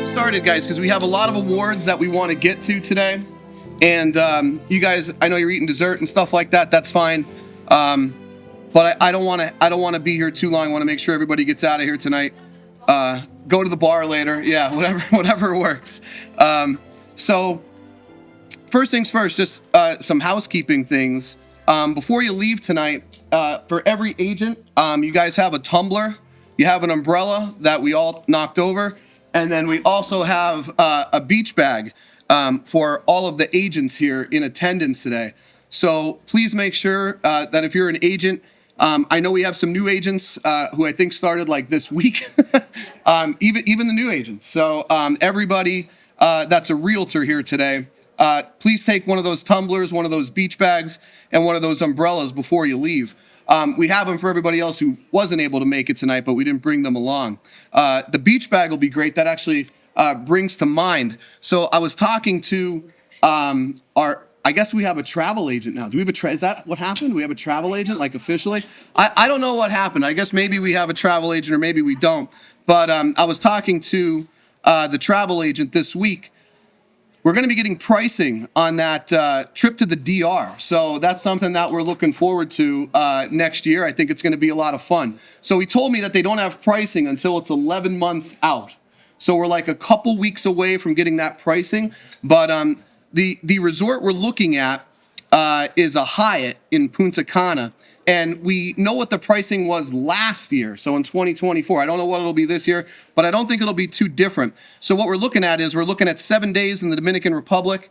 Started, guys, because we have a lot of awards that we want to get to today, and you guys, I know you're eating dessert and stuff like that. That's fine, but I don't want to be here too long. I want to make sure everybody gets out of here tonight. Go to the bar later, yeah, whatever works. So first things first, just some housekeeping things. Before you leave tonight, for every agent, you guys have a tumbler, you have an umbrella that we all knocked over. And then we also have a beach bag for all of the agents here in attendance today. So please make sure that if you're an agent, I know we have some new agents who I think started like this week, even the new agents. So everybody that's a realtor here today, please take one of those tumblers, one of those beach bags, and one of those umbrellas before you leave. We have them for everybody else who wasn't able to make it tonight, but we didn't bring them along. The beach bag will be great. That actually brings to mind. So I was talking to I guess we have a travel agent now. Do we have is that what happened? We have a travel agent, like officially? I don't know what happened. I guess maybe we have a travel agent or maybe we don't. But I was talking to the travel agent this week. We're going to be getting pricing on that trip to the DR. So that's something that we're looking forward to next year. I think it's going to be a lot of fun. So he told me that they don't have pricing until it's 11 months out. So we're like a couple weeks away from getting that pricing. But the resort we're looking at is a Hyatt in Punta Cana. And we know what the pricing was last year, so in 2024. I don't know what it'll be this year, but I don't think it'll be too different. So what we're looking at is we're looking at 7 days in the Dominican Republic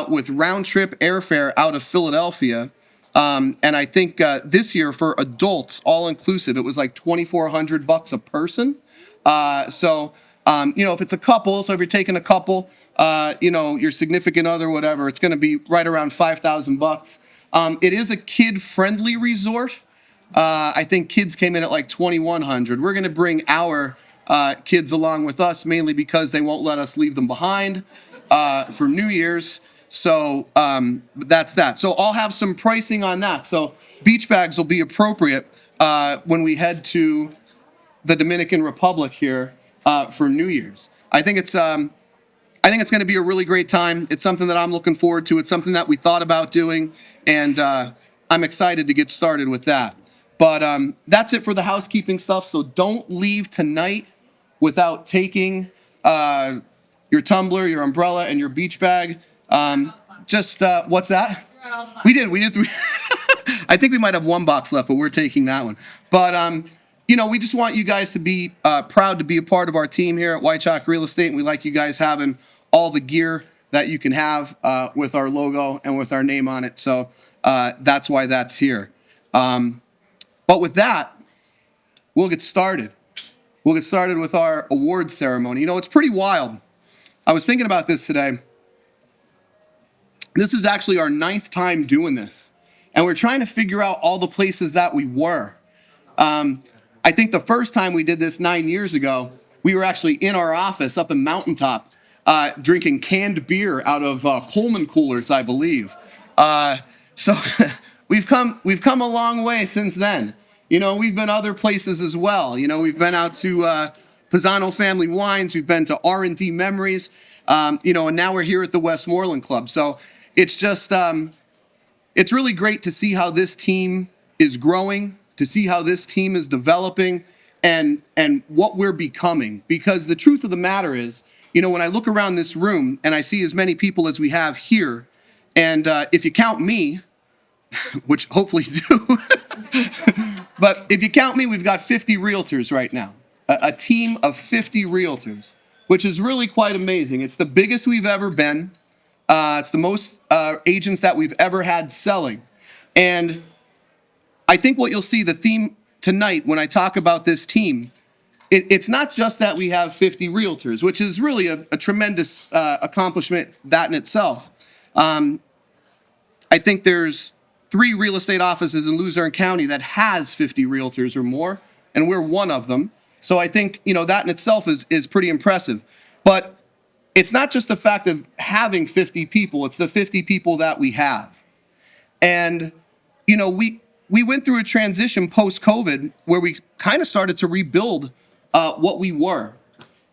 with round-trip airfare out of Philadelphia. And I think this year for adults, all-inclusive, it was like $2,400 a person. If it's a couple, so if you're taking a couple, your significant other, whatever, it's going to be right around $5,000. It is a kid-friendly resort. I think kids came in at like $2,100. We're going to bring our kids along with us, mainly because they won't let us leave them behind for New Year's. So that's that. So I'll have some pricing on that. So beach bags will be appropriate when we head to the Dominican Republic here for New Year's. I think it's going to be a really great time. It's something that I'm looking forward to. It's something that we thought about doing, and I'm excited to get started with that. But that's it for the housekeeping stuff. So don't leave tonight without taking your tumbler, your umbrella, and your beach bag. What's that? We did. I think we might have one box left, but we're taking that one. But we just want you guys to be proud to be a part of our team here at Wychock Real Estate, and we like you guys having all the gear that you can have with our logo and with our name on it. So that's why that's here. But with that, we'll get started. We'll get started with our awards ceremony. It's pretty wild. I was thinking about this today. This is actually our 9th time doing this, and we're trying to figure out all the places that we were. I think the first time we did this 9 years ago, we were actually in our office up in Mountaintop drinking canned beer out of Coleman coolers, I believe. So we've come a long way since then. We've been other places as well. We've been out to Pisano Family Wines. We've been to R&D Memories. And now we're here at the Westmoreland Club. So it's just, it's really great to see how this team is growing, to see how this team is developing, and what we're becoming. Because the truth of the matter is, when I look around this room and I see as many people as we have here, and if you count me, which hopefully you do, but if you count me, we've got 50 realtors right now, a team of 50 realtors, which is really quite amazing. It's the biggest we've ever been. It's the most agents that we've ever had selling. And I think what you'll see, the theme tonight when I talk about this team, it's not just that we have 50 realtors, which is really a tremendous accomplishment that in itself. I think there's 3 real estate offices in Luzerne County that has 50 realtors or more, and we're one of them. So I think, that in itself is pretty impressive. But it's not just the fact of having 50 people, it's the 50 people that we have. And, we went through a transition post-COVID where we kind of started to rebuild what we were.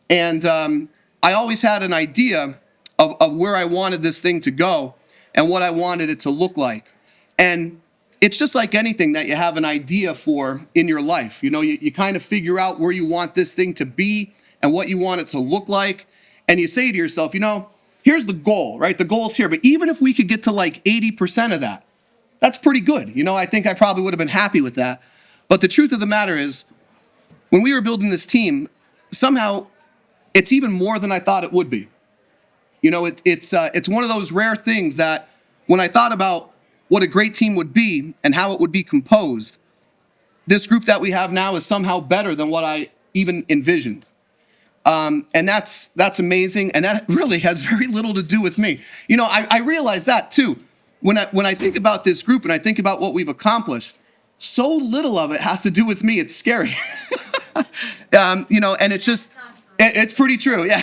And I always had an idea of where I wanted this thing to go and what I wanted it to look like. And it's just like anything that you have an idea for in your life. You kind of figure out where you want this thing to be and what you want it to look like. And you say to yourself, here's the goal, right? The goal's here. But even if we could get to like 80% of that, that's pretty good. I think I probably would have been happy with that. But the truth of the matter is, when we were building this team, somehow it's even more than I thought it would be. It's one of those rare things that when I thought about what a great team would be and how it would be composed, this group that we have now is somehow better than what I even envisioned. And that's amazing. And that really has very little to do with me. I realize that too. When I think about this group and I think about what we've accomplished, so little of it has to do with me. It's scary. And it's pretty true. Yeah.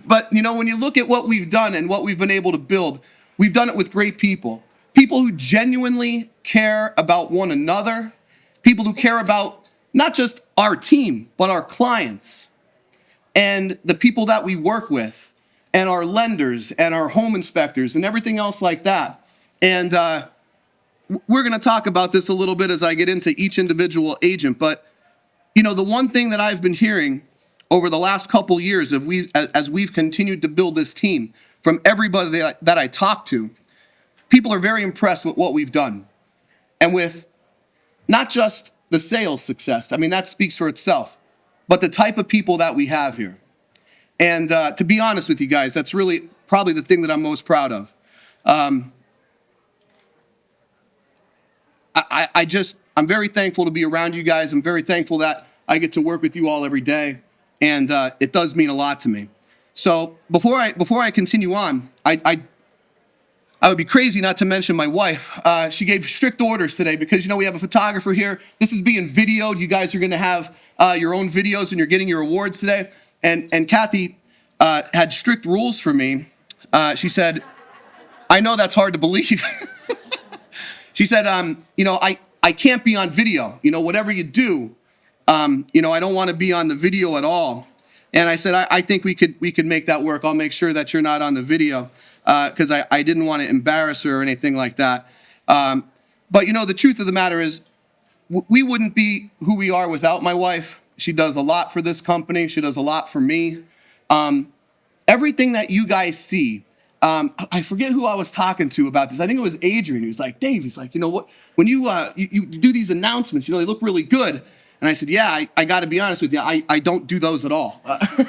But, when you look at what we've done and what we've been able to build, we've done it with great people who genuinely care about one another, people who care about not just our team, but our clients and the people that we work with and our lenders and our home inspectors and everything else like that. And we're going to talk about this a little bit as I get into each individual agent. But, the one thing that I've been hearing over the last couple years as we've continued to build this team from everybody that I talk to, people are very impressed with what we've done. And with not just the sales success, that speaks for itself, but the type of people that we have here. And to be honest with you guys, that's really probably the thing that I'm most proud of. I'm very thankful to be around you guys. I'm very thankful that I get to work with you all every day. And it does mean a lot to me. So before I continue on, I would be crazy not to mention my wife. She gave strict orders today because, we have a photographer here. This is being videoed. You guys are going to have your own videos when you're getting your awards today. And Kathy had strict rules for me. She said, I know that's hard to believe. She said, I can't be on video. Whatever you do, I don't want to be on the video at all. And I said, I think we could make that work. I'll make sure that you're not on the video because I didn't want to embarrass her or anything like that. But, the truth of the matter is we wouldn't be who we are without my wife. She does a lot for this company. She does a lot for me. Everything that you guys see, I forget who I was talking to about this. I think it was Adrian. He was like, Dave, he's like, what, when you do these announcements, they look really good. And I said, yeah, I got to be honest with you. I don't do those at all. I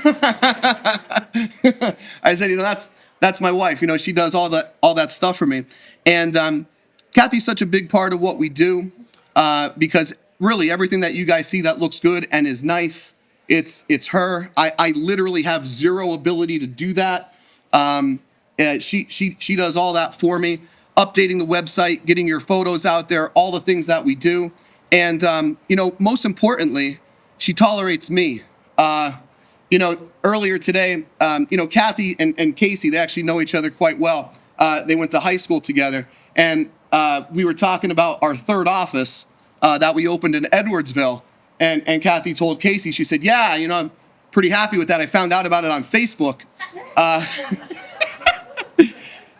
said, that's my wife. She does all that stuff for me. And Kathy's such a big part of what we do because really everything that you guys see that looks good and is nice, it's her. I literally have zero ability to do that. She does all that for me, updating the website, getting your photos out there, all the things that we do. And, most importantly, she tolerates me. Earlier today, Kathy and Casey, they actually know each other quite well. They went to high school together. And we were talking about our third office that we opened in Edwardsville. And Kathy told Casey, she said, yeah, I'm pretty happy with that. I found out about it on Facebook.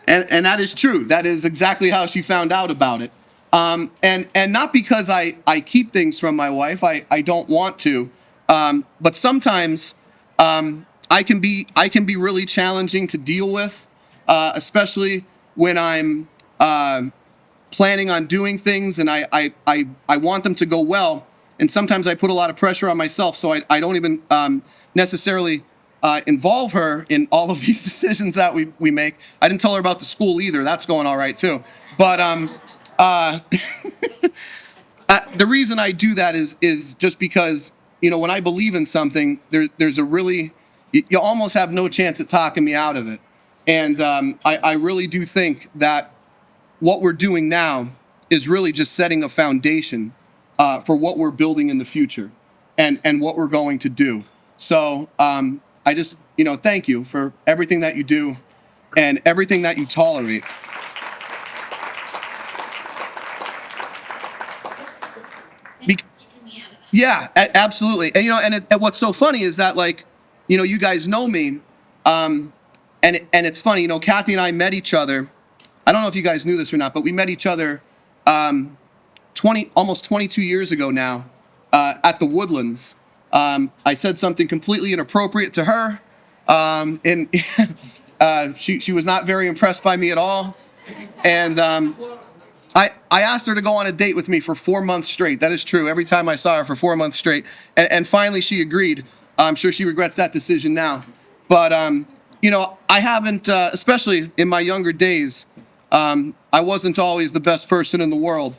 And that is true. That is exactly how she found out about it. And not because I keep things from my wife. I don't want to. But sometimes I can be really challenging to deal with, especially when I'm planning on doing things and I want them to go well. And sometimes I put a lot of pressure on myself, so I don't even necessarily involve her in all of these decisions that we make. I didn't tell her about the school either. That's going all right too. But the reason I do that is just because, when I believe in something, there's a really, you almost have no chance at talking me out of it. And I really do think that what we're doing now is really just setting a foundation for what we're building in the future and what we're going to do. So I just, thank you for everything that you do and everything that you tolerate. Yeah, absolutely. And and what's so funny is that, like, you guys know me, and it's funny, Kathy and I met each other. I don't know if you guys knew this or not, but we met each other almost 22 years ago now at the Woodlands. I said something completely inappropriate to her, and she was not very impressed by me at all. And I asked her to go on a date with me for 4 months straight. That is true. Every time I saw her for 4 months straight. And finally she agreed. I'm sure she regrets that decision now. But, I haven't, especially in my younger days, I wasn't always the best person in the world.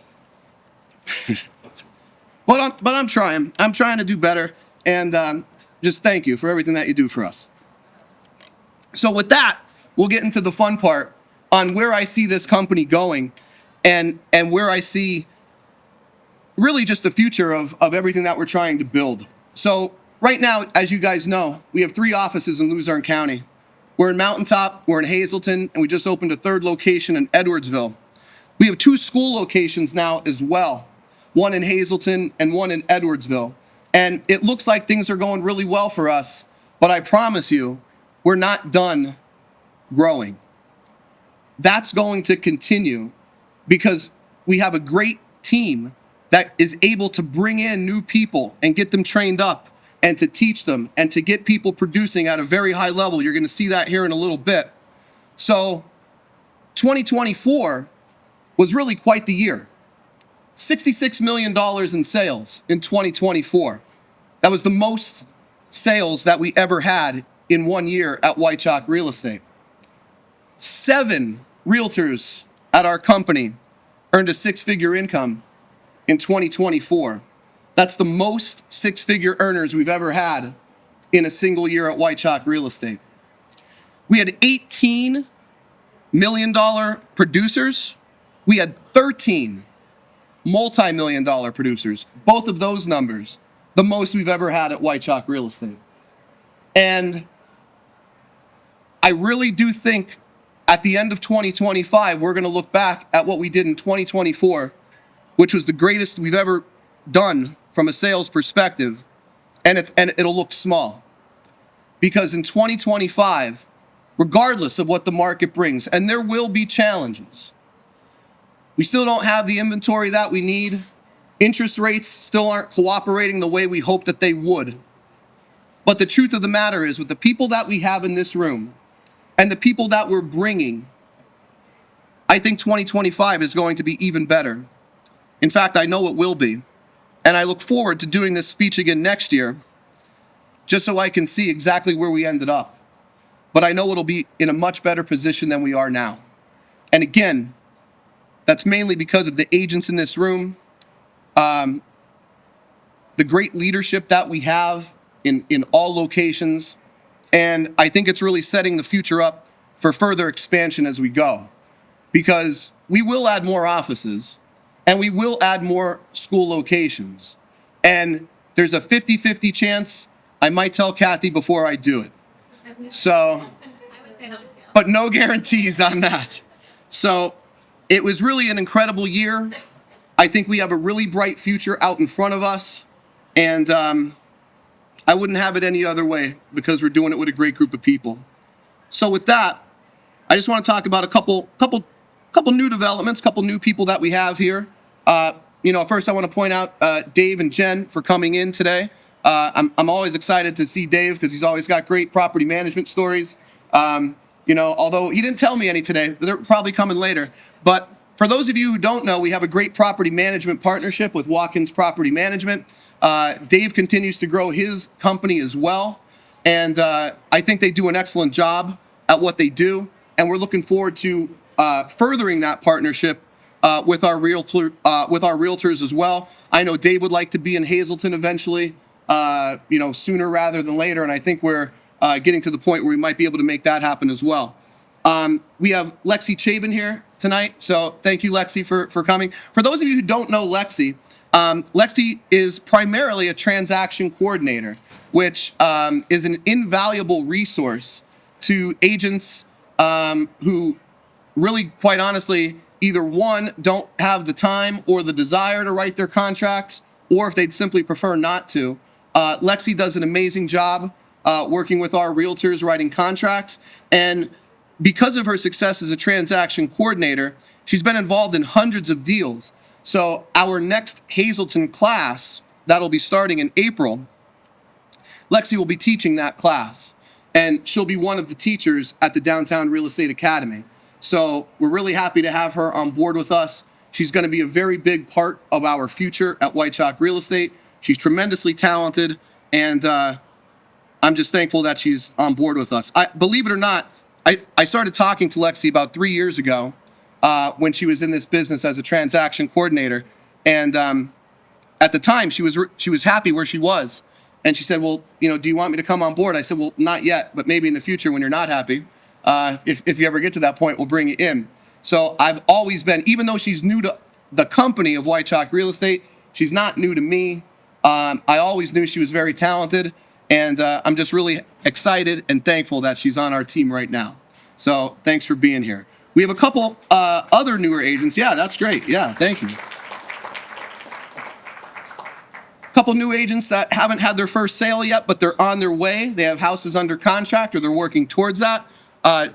But I'm trying. I'm trying to do better. And just thank you for everything that you do for us. So with that, we'll get into the fun part on where I see this company going. And where I see really just the future of everything that we're trying to build. So right now, as you guys know, we have 3 offices in Luzerne County. We're in Mountaintop, we're in Hazleton, and we just opened a 3rd location in Edwardsville. We have 2 school locations now as well, one in Hazleton and one in Edwardsville. And it looks like things are going really well for us, but I promise you, we're not done growing. That's going to continue, because we have a great team that is able to bring in new people and get them trained up and to teach them and to get people producing at a very high level. You're going to see that here in a little bit. So 2024 was really quite the year. $66 million in sales in 2024. That was the most sales that we ever had in 1 year at Wychock Real Estate. 7 realtors at our company earned a 6-figure income in 2024. That's the most 6-figure earners we've ever had in a single year at Wychock Real Estate. We had $18 million producers. We had 13 multi-million-dollar producers. Both of those numbers, the most we've ever had at Wychock Real Estate. And I really do think at the end of 2025, we're going to look back at what we did in 2024, which was the greatest we've ever done from a sales perspective, and it'll look small. Because in 2025, regardless of what the market brings, and there will be challenges, we still don't have the inventory that we need. Interest rates still aren't cooperating the way we hoped that they would. But the truth of the matter is, with the people that we have in this room, and the people that we're bringing, I think 2025 is going to be even better. In fact, I know it will be. And I look forward to doing this speech again next year, just so I can see exactly where we ended up. But I know it'll be in a much better position than we are now. And again, that's mainly because of the agents in this room, the great leadership that we have in all locations. And I think it's really setting the future up for further expansion as we go. Because we will add more offices, and we will add more school locations. And there's a 50-50 chance I might tell Kathy before I do it. So, but no guarantees on that. So it was really an incredible year. I think we have a really bright future out in front of us. And I wouldn't have it any other way, because we're doing it with a great group of people. So with that, I just want to talk about a couple new developments, couple new people that we have here. First I want to point out Dave and Jen for coming in today. I'm always excited to see Dave because he's always got great property management stories. Although he didn't tell me any today, they're probably coming later. But for those of you who don't know, we have a great property management partnership with Watkins Property Management. Dave continues to grow his company as well. And I think they do an excellent job at what they do. And we're looking forward to furthering that partnership with our realtors as well. I know Dave would like to be in Hazleton eventually, sooner rather than later. And I think we're getting to the point where we might be able to make that happen as well. We have Lexi Chabin here tonight. So thank you, Lexi, for coming. For those of you who don't know Lexi, Lexi is primarily a transaction coordinator, which is an invaluable resource to agents who really, quite honestly, either one, don't have the time or the desire to write their contracts, or if they'd simply prefer not to. Lexi does an amazing job working with our realtors writing contracts. And because of her success as a transaction coordinator, she's been involved in hundreds of deals. So our next Hazleton class, that'll be starting in April, Lexi will be teaching that class. And she'll be one of the teachers at the Downtown Real Estate Academy. So we're really happy to have her on board with us. She's going to be a very big part of our future at Wychock Real Estate. She's tremendously talented, and I'm just thankful that she's on board with us. Believe it or not, I started talking to Lexi about 3 years ago when she was in this business as a transaction coordinator. And at the time, she was happy where she was. And she said, well, do you want me to come on board? I said, well, not yet, but maybe in the future when you're not happy. If you ever get to that point, we'll bring you in. So I've always been, even though she's new to the company of Wychock Real Estate, she's not new to me. I always knew she was very talented, and I'm just really excited and thankful that she's on our team right now. So thanks for being here. We have a couple other newer agents. Yeah, that's great. Yeah, thank you. Couple new agents that haven't had their first sale yet, but they're on their way. They have houses under contract or they're working towards that.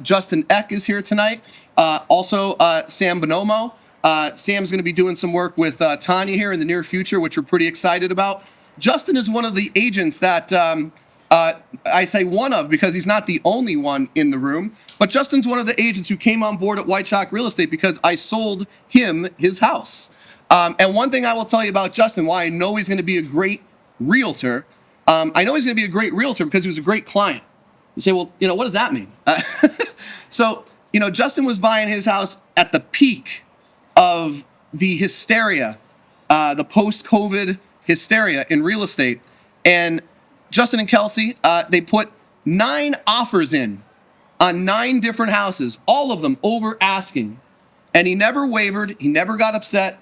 Justin Eck is here tonight. Also, Sam Bonomo. Sam's going to be doing some work with Tanya here in the near future, which we're pretty excited about. Justin is one of the agents that I say one of because he's not the only one in the room, but Justin's one of the agents who came on board at Wychock Real Estate because I sold him his house. And one thing I will tell you about Justin, why I know he's going to be a great realtor, I know he's going to be a great realtor because he was a great client. You say, well, what does that mean? So, Justin was buying his house at the peak of the hysteria, the post-COVID hysteria in real estate. And Justin and Kelsey, they put 9 offers in on 9 different houses, all of them over asking. And he never wavered. He never got upset.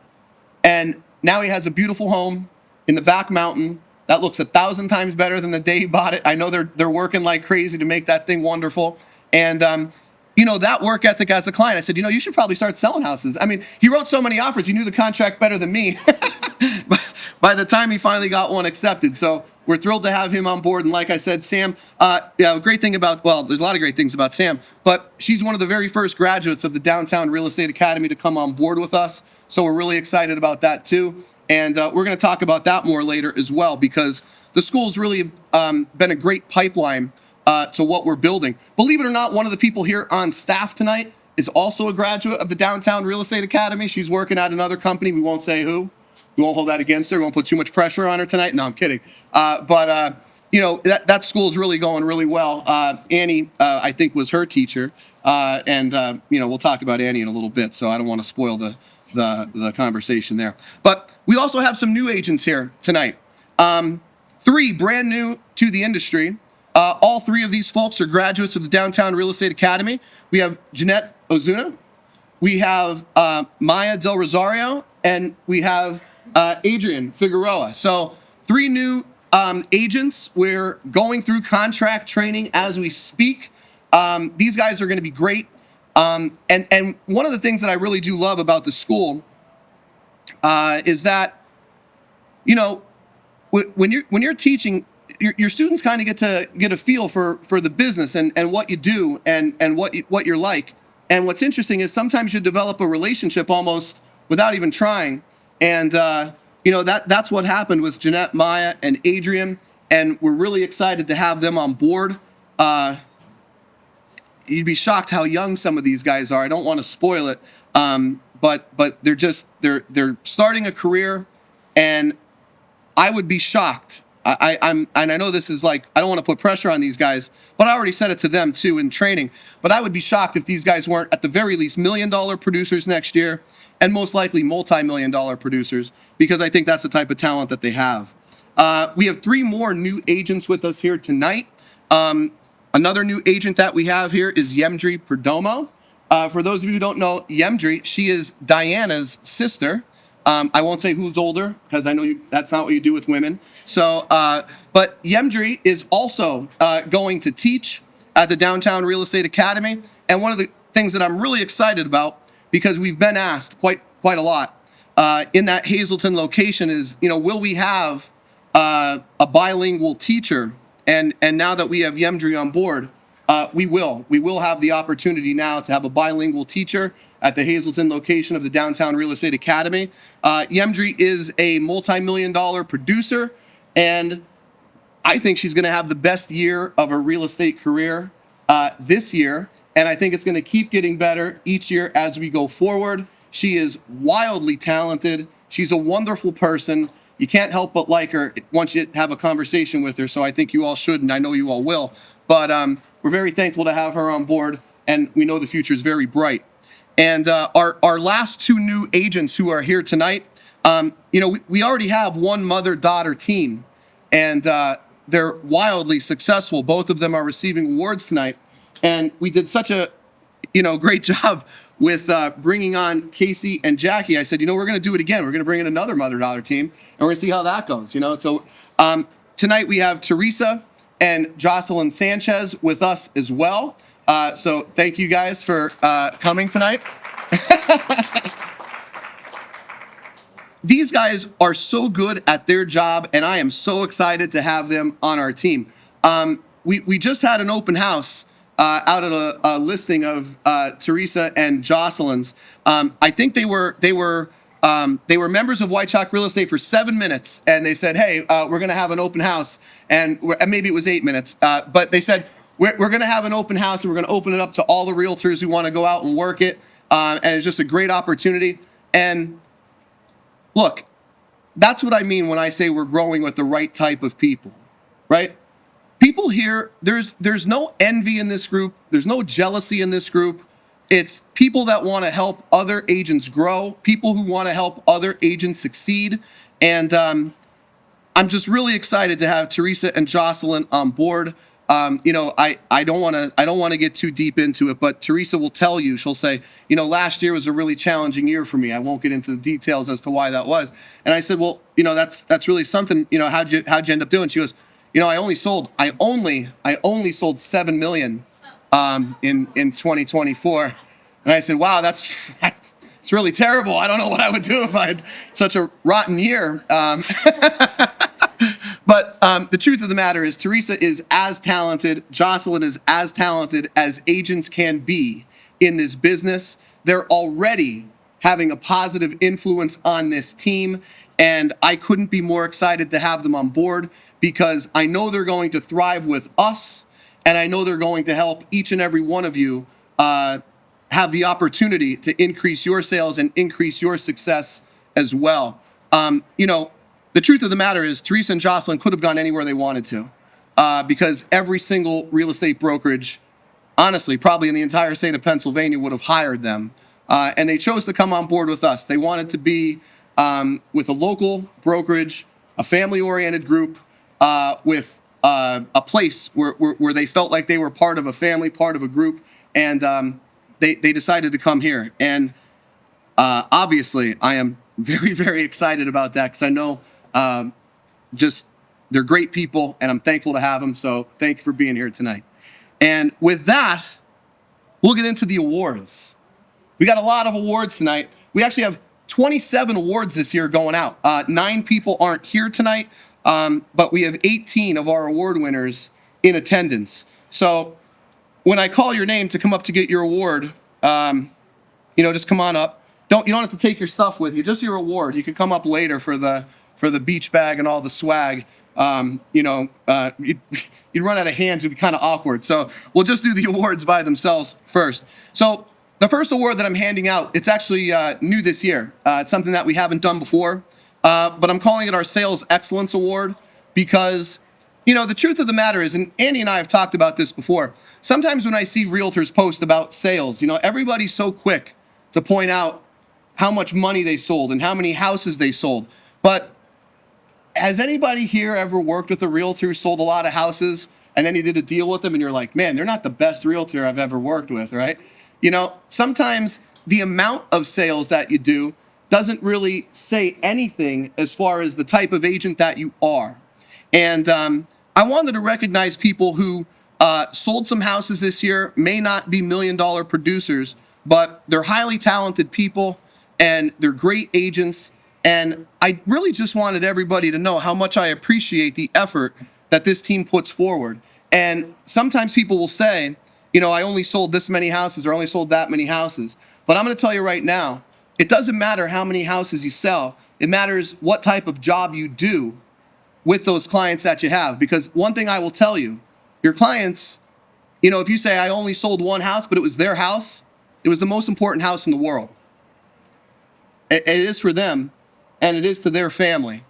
And now he has a beautiful home in the back mountain that looks 1,000 times better than the day he bought it. I know they're working like crazy to make that thing wonderful. And, that work ethic as a client, I said, you should probably start selling houses. I mean, he wrote so many offers. He knew the contract better than me by the time he finally got one accepted. So we're thrilled to have him on board. And like I said, Sam, great thing about, there's a lot of great things about Sam, but she's one of the very first graduates of the Downtown Real Estate Academy to come on board with us. So we're really excited about that too. And we're going to talk about that more later as well, because the school's really been a great pipeline to what we're building. Believe it or not, one of the people here on staff tonight is also a graduate of the Downtown Real Estate Academy. She's working at another company. We won't say who. We won't hold that against her. We won't put too much pressure on her tonight. No, I'm kidding. But that school's really going really well. Annie, I think, was her teacher. And we'll talk about Annie in a little bit, so I don't want to spoil the conversation there. But we also have some new agents here tonight. 3 brand new to the industry. All 3 of these folks are graduates of the Downtown Real Estate Academy. We have Jeanette Ozuna, we have Maya Del Rosario, and we have Adrian Figueroa. So 3 new agents. We're going through contract training as we speak. These guys are going to be great. And one of the things that I really do love about the school is that, when you're teaching, your students kind of get a feel for the business and what you do and what you're like. And what's interesting is sometimes you develop a relationship almost without even trying And that's what happened with Jeanette, Maya, and Adrian, and we're really excited to have them on board. You'd be shocked how young some of these guys are. I don't want to spoil it, but they're starting a career, and I would be shocked. And I know this is like, I don't want to put pressure on these guys, but I already said it to them too in training. But I would be shocked if these guys weren't at the very least $1 million producers next year, and most likely multi-million dollar producers, because I think that's the type of talent that they have. We have 3 more new agents with us here tonight. Another new agent that we have here is Yemdri Perdomo. For those of you who don't know Yemdri, she is Diana's sister. I won't say who's older, because I know that's not what you do with women. So, but Yemdri is also going to teach at the Downtown Real Estate Academy. And one of the things that I'm really excited about, because we've been asked quite a lot in that Hazleton location, is, will we have a bilingual teacher? And now that we have Yemdri on board, we will. We will have the opportunity now to have a bilingual teacher at the Hazleton location of the Downtown Real Estate Academy. Yemdri is a multi-million-dollar producer, and I think she's going to have the best year of her real estate career this year, and I think it's going to keep getting better each year as we go forward. She is wildly talented. She's a wonderful person. You can't help but like her once you have a conversation with her, so I think you all should, and I know you all will. But we're very thankful to have her on board, and we know the future is very bright. And our last 2 new agents who are here tonight, we already have one mother-daughter team, and they're wildly successful. Both of them are receiving awards tonight, and we did such a great job with bringing on Casey and Jackie. I said, we're going to do it again. We're going to bring in another mother-daughter team, and we're going to see how that goes. So tonight we have Teresa and Jocelyn Sanchez with us as well. So thank you guys for coming tonight. These guys are so good at their job, and I am so excited to have them on our team. We just had an open house out of a listing of Teresa and Jocelyn's. I think they were members of Wychock Real Estate for 7 minutes, and they said, "Hey, we're going to have an open house," and maybe it was 8 minutes, but they said, We're going to have an open house, and we're going to open it up to all the realtors who want to go out and work it. And it's just a great opportunity. And look, that's what I mean when I say we're growing with the right type of people, right? People here, there's no envy in this group. There's no jealousy in this group. It's people that want to help other agents grow, people who want to help other agents succeed. And I'm just really excited to have Teresa and Jocelyn on board. I don't want to get too deep into it, but Teresa will tell you, she'll say, last year was a really challenging year for me. I won't get into the details as to why that was. And I said, well, that's really something. How'd you end up doing? She goes, I only sold 7 million in 2024. And I said, wow, that's it's really terrible. I don't know what I would do if I had such a rotten year. But the truth of the matter is, Teresa is as talented, Jocelyn is as talented as agents can be in this business. They're already having a positive influence on this team, and I couldn't be more excited to have them on board, because I know they're going to thrive with us, and I know they're going to help each and every one of you have the opportunity to increase your sales and increase your success as well. The truth of the matter is, Teresa and Jocelyn could have gone anywhere they wanted to, because every single real estate brokerage, honestly, probably in the entire state of Pennsylvania, would have hired them. And they chose to come on board with us. They wanted to be with a local brokerage, a family-oriented group, with a place where they felt like they were part of a family, part of a group, and they decided to come here. And obviously, I am very, very excited about that, because I know they're great people, and I'm thankful to have them. So thank you for being here tonight. And with that, we'll get into the awards. We got a lot of awards tonight. We actually have 27 awards this year going out. 9 people aren't here tonight, but we have 18 of our award winners in attendance. So when I call your name to come up to get your award, just come on up. you don't have to take your stuff with you, just your award. You could come up later for the beach bag and all the swag. You'd run out of hands. It'd be kind of awkward. So we'll just do the awards by themselves first. So the first award that I'm handing out, it's actually new this year. It's something that we haven't done before, but I'm calling it our Sales Excellence Award because, the truth of the matter is, and Andy and I have talked about this before, sometimes when I see realtors post about sales, everybody's so quick to point out how much money they sold and how many houses they sold. But has anybody here ever worked with a realtor who sold a lot of houses and then you did a deal with them and you're like, man, they're not the best realtor I've ever worked with, right? Sometimes the amount of sales that you do doesn't really say anything as far as the type of agent that you are. And I wanted to recognize people who sold some houses this year, may not be million-dollar producers, but they're highly talented people and they're great agents. And I really just wanted everybody to know how much I appreciate the effort that this team puts forward. And sometimes people will say, I only sold this many houses or only sold that many houses. But I'm going to tell you right now, it doesn't matter how many houses you sell. It matters what type of job you do with those clients that you have. Because one thing I will tell you, your clients, if you say I only sold one house, but it was their house, it was the most important house in the world. It is for them, and it is to their family.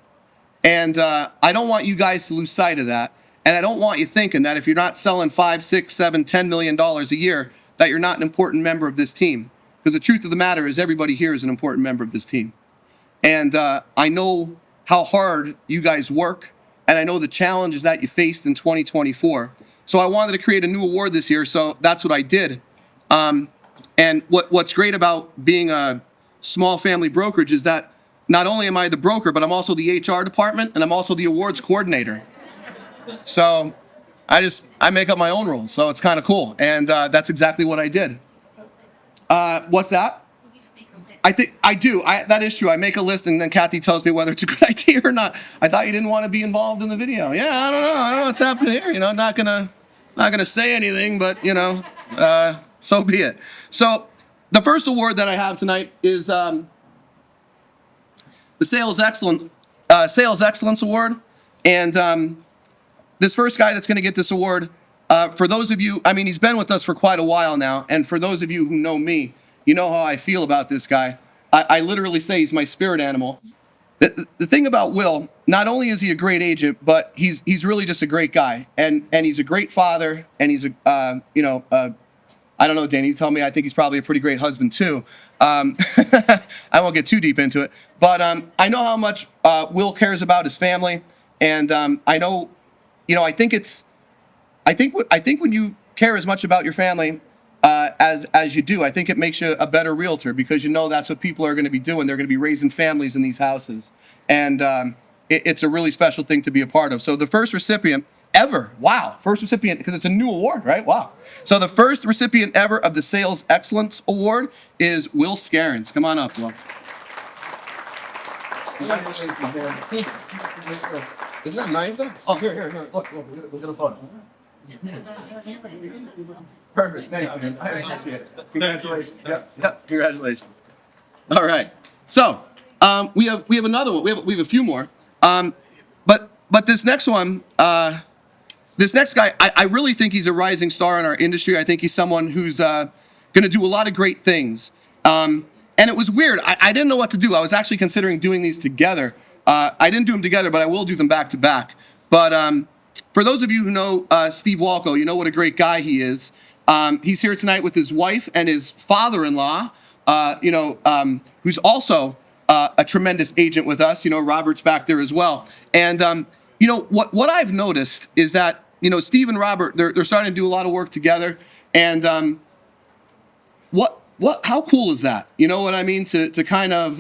And I don't want you guys to lose sight of that. And I don't want you thinking that if you're not selling $5, $6, $7, $10 million a year, that you're not an important member of this team. Because the truth of the matter is everybody here is an important member of this team. And I know how hard you guys work, and I know the challenges that you faced in 2024. So I wanted to create a new award this year, so that's what I did. And what's great about being a small family brokerage is that not only am I the broker, but I'm also the HR department, and I'm also the awards coordinator. So I make up my own rules, so it's kind of cool. And that's exactly what I did. What's that? I think I do. That is true. I make a list, and then Kathy tells me whether it's a good idea or not. I thought you didn't want to be involved in the video. Yeah, I don't know what's happening here. Not gonna say anything, but so be it. So the first award that I have tonight is the Sales Excellence Award, and this first guy that's going to get this award, for those of you, he's been with us for quite a while now, and for those of you who know me, you know how I feel about this guy. I literally say he's my spirit animal. The thing about Will, not only is he a great agent, but he's really just a great guy, and he's a great father, and he's I don't know, Danny, you tell me. I think he's probably a pretty great husband too. I won't get too deep into it, but I know how much Will cares about his family, and I know, I think when you care as much about your family as you do, I think it makes you a better realtor, because that's what people are going to be doing. They're going to be raising families in these houses, and it's a really special thing to be a part of. So the first recipient ever, first recipient, because it's a new award, right? Wow. So the first recipient ever of the Sales Excellence Award is Will Scarrons. Come on up, Will. Isn't that nice? Oh, here. Look, we'll get a photo. Perfect. Thanks, man. I appreciate it. Congratulations. Yes, congratulations. All right. So we have another one. We have a few more. But this next one, this next guy, I really think he's a rising star in our industry. I think he's someone who's going to do a lot of great things. And it was weird. I didn't know what to do. I was actually considering doing these together. I didn't do them together, but I will do them back to back. But for those of you who know Steve Wychock, you know what a great guy he is. He's here tonight with his wife and his father-in-law, who's also a tremendous agent with us. Robert's back there as well. And what I've noticed is that Steve and Robert, they're starting to do a lot of work together. And how cool is that? You know what I mean? To kind of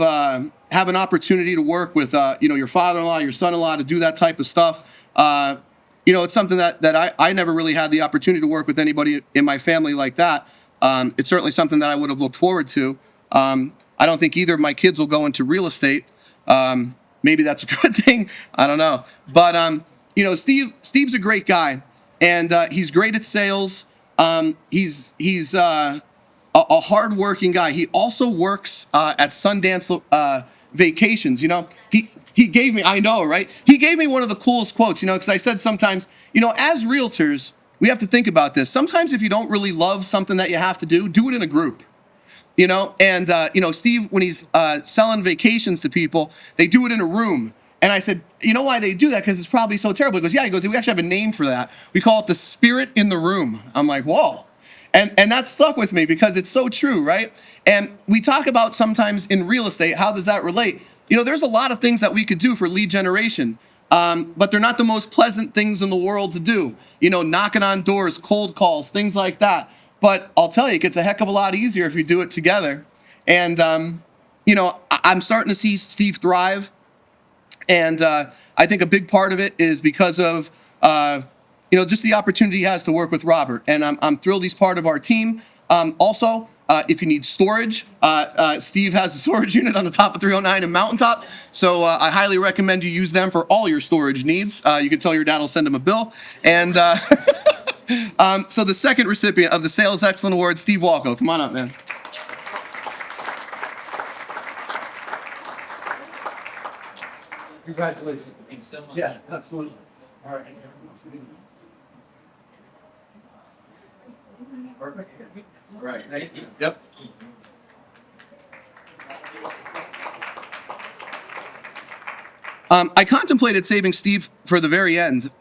have an opportunity to work with your father-in-law, your son-in-law, to do that type of stuff. It's something that I never really had the opportunity to work with anybody in my family like that. It's certainly something that I would have looked forward to. I don't think either of my kids will go into real estate. Maybe that's a good thing. I don't know. But, Steve's a great guy, and he's great at sales. He's a a hardworking guy. He also works at Sundance Vacations. You know, he gave me, I know, right? He gave me one of the coolest quotes, you know, because I said sometimes, you know, as realtors, we have to think about this. Sometimes if you don't really love something that you have to do it in a group. You know, and, you know, Steve, when he's selling vacations to people, they do it in a room. And I said, you know why they do that? Because it's probably so terrible. He goes, yeah. He goes, we actually have a name for that. We call it the spirit in the room. I'm like, whoa. And that stuck with me because it's so true, right? And we talk about sometimes in real estate, how does that relate? You know, there's a lot of things that we could do for lead generation, but they're not the most pleasant things in the world to do. You know, knocking on doors, cold calls, things like that. But I'll tell you, it gets a heck of a lot easier if you do it together. And, you know, I'm starting to see Steve thrive. And I think a big part of it is because of, you know, just the opportunity he has to work with Robert. And I'm thrilled he's part of our team. Also, if you need storage, Steve has a storage unit on the top of 309 in Mountaintop. So I highly recommend you use them for all your storage needs. You can tell your dad will send him a bill. And so the second recipient of the Sales Excellence Award, Steve Wychock. Come on up, man. Congratulations. Thanks so much. Yeah, absolutely. All right. Perfect. All right. Thank you. Yep. I contemplated saving Steve for the very end,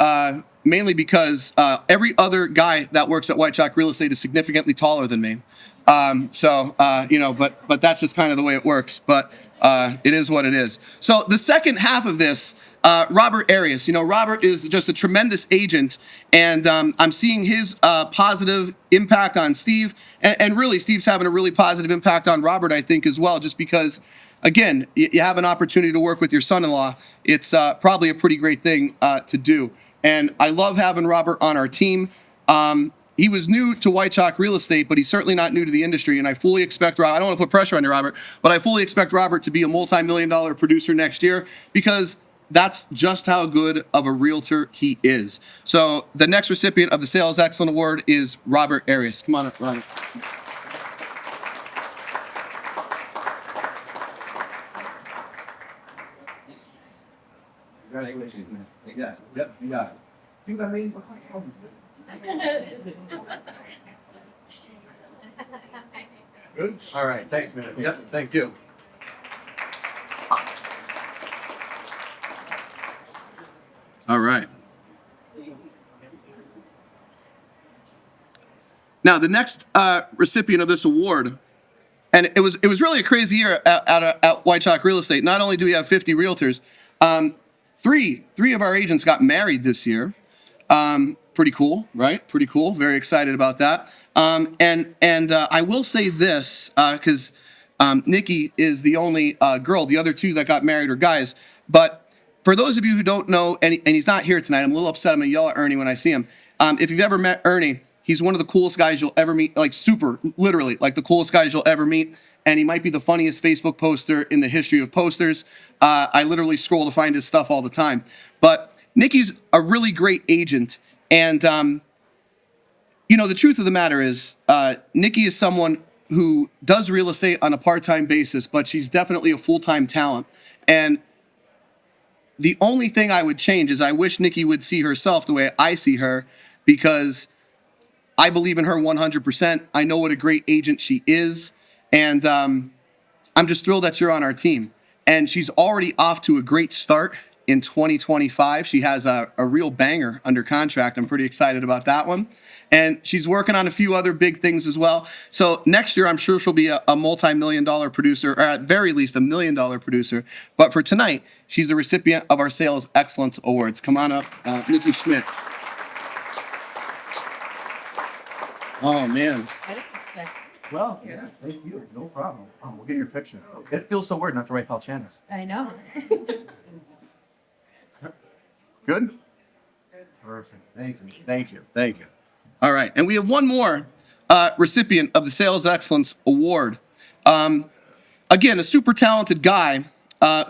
mainly because every other guy that works at Wychock Real Estate is significantly taller than me. You know, but that's just kind of the way it works. But it is what it is. So the second half of this, Robert Arias. You know, Robert is just a tremendous agent, and I'm seeing his positive impact on Steve, and really Steve's having a really positive impact on Robert, I think, as well, just because, again, you have an opportunity to work with your son-in-law. It's probably a pretty great thing to do. And I love having Robert on our team. He was new to Wychock Real Estate, but he's certainly not new to the industry. And I fully expect Robert, I don't want to put pressure on you, Robert, but I fully expect Robert to be a multi-million-dollar producer next year because that's just how good of a realtor he is. So the next recipient of the Sales Excellence Award is Robert Arias. Come on up, Robert. Congratulations, man. Yeah, yep, you got it. See what I mean? Good? All right, thanks, man. Yep, thank you. All right. Now, the next recipient of this award, and it was really a crazy year at Wychock Real Estate. Not only do we have 50 realtors, three of our agents got married this year. Pretty cool, right? Pretty cool. Very excited about that. I will say this, because Nikki is the only girl. The other two that got married are guys. But for those of you who don't know, and he's not here tonight, I'm a little upset. I'm going to yell at Ernie when I see him. If you've ever met Ernie, he's one of the coolest guys you'll ever meet, like super, literally, like the coolest guys you'll ever meet. And he might be the funniest Facebook poster in the history of posters. I literally scroll to find his stuff all the time. But Nikki's a really great agent. And, you know, the truth of the matter is, Nikki is someone who does real estate on a part-time basis, but she's definitely a full-time talent. And the only thing I would change is I wish Nikki would see herself the way I see her, because I believe in her 100%. I know what a great agent she is. And I'm just thrilled that you're on our team. And she's already off to a great start in 2025. She has a real banger under contract. I'm pretty excited about that one. And she's working on a few other big things as well. So next year, I'm sure she'll be a multi-million-dollar producer, or at very least $1 million producer. But for tonight, she's a recipient of our Sales Excellence Awards. Come on up, Nikki Schmidt. Oh, man. I didn't expect this. Well, yeah, thank you. No problem. Oh, we'll get your picture. It feels so weird not to write Palchanis. I know. Good? Perfect. Thank you. Thank you. Thank you. All right. And we have one more recipient of the Sales Excellence Award. Again, a super talented guy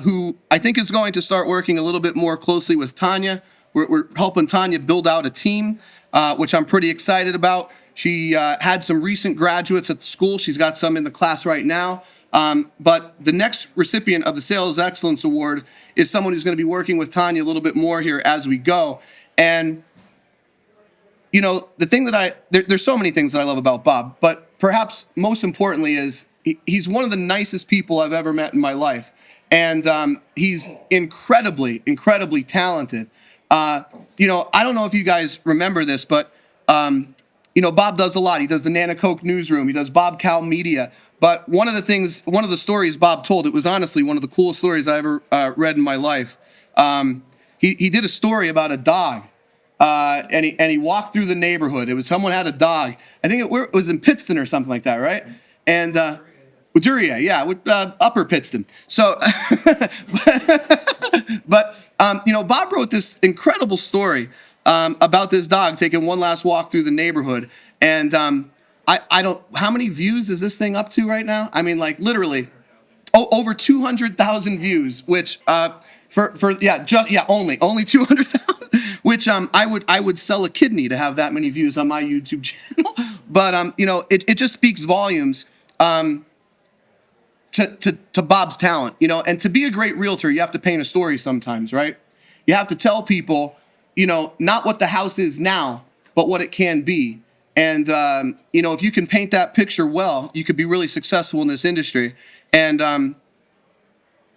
who I think is going to start working a little bit more closely with Tanya. We're helping Tanya build out a team, which I'm pretty excited about. She had some recent graduates at the school. She's got some in the class right now. But the next recipient of the Sales Excellence Award is someone who's going to be working with Tanya a little bit more here as we go. And, you know, the thing that there's so many things that I love about Bob, but perhaps most importantly is he's one of the nicest people I've ever met in my life. And he's incredibly, incredibly talented. You know, I don't know if you guys remember this, but, you know, Bob does a lot. He does the Nana Coke newsroom. He does Bob Cal Media. But one of the stories Bob told, it was honestly one of the coolest stories I ever read in my life. He did a story about a dog, and he walked through the neighborhood. It was someone had a dog. I think it was in Pittston or something like that, right? And Duryea, yeah, Upper Pittston. So, but you know, Bob wrote this incredible story about this dog taking one last walk through the neighborhood, and I don't. How many views is this thing up to right now? I mean, like literally, over 200,000 views. Which only 200,000. Which I would sell a kidney to have that many views on my YouTube channel. But you know, it just speaks volumes to Bob's talent. You know, and to be a great realtor, you have to paint a story sometimes, right? You have to tell people, you know, not what the house is now, but what it can be. And, you know, if you can paint that picture well, you could be really successful in this industry. And